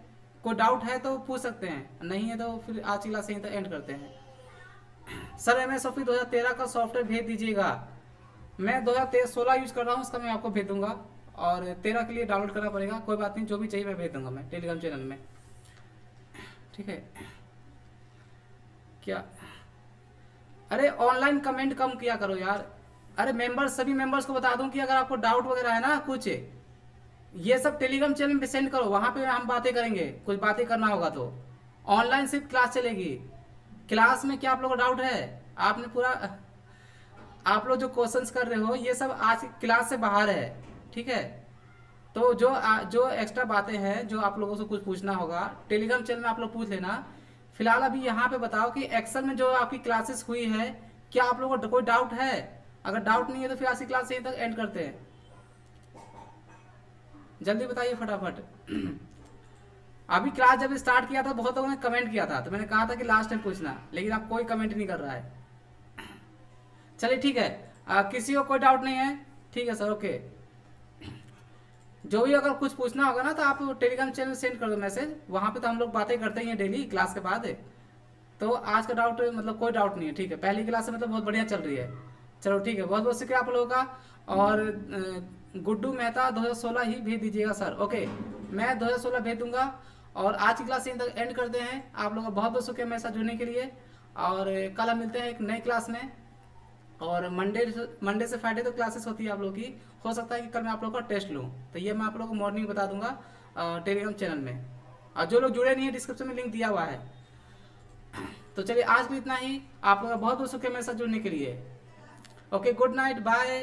कोई डाउट है तो पूछ सकते हैं, नहीं है तो फिर आज की क्लास यहीं तक एंड करते हैं। सर MS ऑफिस 2013 का सॉफ्टवेयर भेज दीजिएगा। मैं 2016 यूज कर रहा हूँ, उसका मैं आपको भेज दूंगा। और 13 के लिए डाउनलोड करना पड़ेगा, कोई बात नहीं, जो भी चाहिए मैं भेज दूंगा मैं टेलीग्राम चैनल में, ठीक है। क्या अरे ऑनलाइन कमेंट कम किया करो यार। अरे मेंबर्स, सभी मेंबर्स को बता दूं कि अगर आपको डाउट वगैरह है ना कुछ, ये सब टेलीग्राम चैनल पे सेंड करो, वहां पे हम बातें करेंगे। कुछ बातें करना होगा तो ऑनलाइन सिर्फ क्लास चलेगी। क्लास में क्या आप लोगों को डाउट है? आपने पूरा, आप लोग जो क्वेश्चंस कर रहे हो ये सब आज की क्लास से बाहर है, ठीक है। तो जो एक्स्ट्रा बातें हैं, जो आप लोगों से कुछ पूछना होगा टेलीग्राम चैनल में आप लोग पूछ लेना। फिलहाल अभी यहाँ पे बताओ कि एक्सेल में जो आपकी क्लासेस हुई है, क्या आप लोगों को कोई डाउट है? अगर डाउट नहीं है तो फिर आज की क्लास यहीं तक एंड करते हैं। जल्दी बताइए फटाफट। अभी क्लास जब स्टार्ट किया था बहुत लोगों ने कमेंट किया था, तो मैंने कहा था कि लास्ट टाइम पूछना, लेकिन आप कोई कमेंट नहीं कर रहा है। चलिए ठीक है, किसी को कोई डाउट नहीं है? ठीक है सर, ओके। जो भी अगर कुछ पूछना होगा ना तो आप टेलीग्राम चैनल में सेंड कर दो मैसेज, वहां पे तो हम लोग बातें करते ही हैं डेली क्लास के बाद। तो आज का डाउट मतलब कोई डाउट नहीं है, ठीक है। पहली क्लास से मतलब बहुत बढ़िया चल रही है। चलो ठीक है, बहुत बहुत शुक्रिया आप लोगों का। और गुड्डू मेहता 2016 ही भेज दीजिएगा सर, ओके। मैं 2016 भेज दूंगा। और आज की क्लास यहीं तक एंड करते हैं। आप लोगों का बहुत बहुत शुक्रिया मेरे साथ जुड़ने के लिए। और कल हम मिलते हैं एक नई क्लास में। और मंडे से फ्राइडे तो क्लासेस होती है आप लोगों की। हो सकता है कि कल मैं आप लोगों का टेस्ट लूँ, तो ये मैं आप लोगों को मॉर्निंग बता दूंगा टेलीग्राम चैनल में। और जो लोग जुड़े नहीं है डिस्क्रिप्शन में लिंक दिया हुआ है। तो चलिए आज भी इतना ही। आप लोगों का बहुत बहुत शुक्रिया मेरे साथ जुड़ने के लिए। Okay, good night, bye.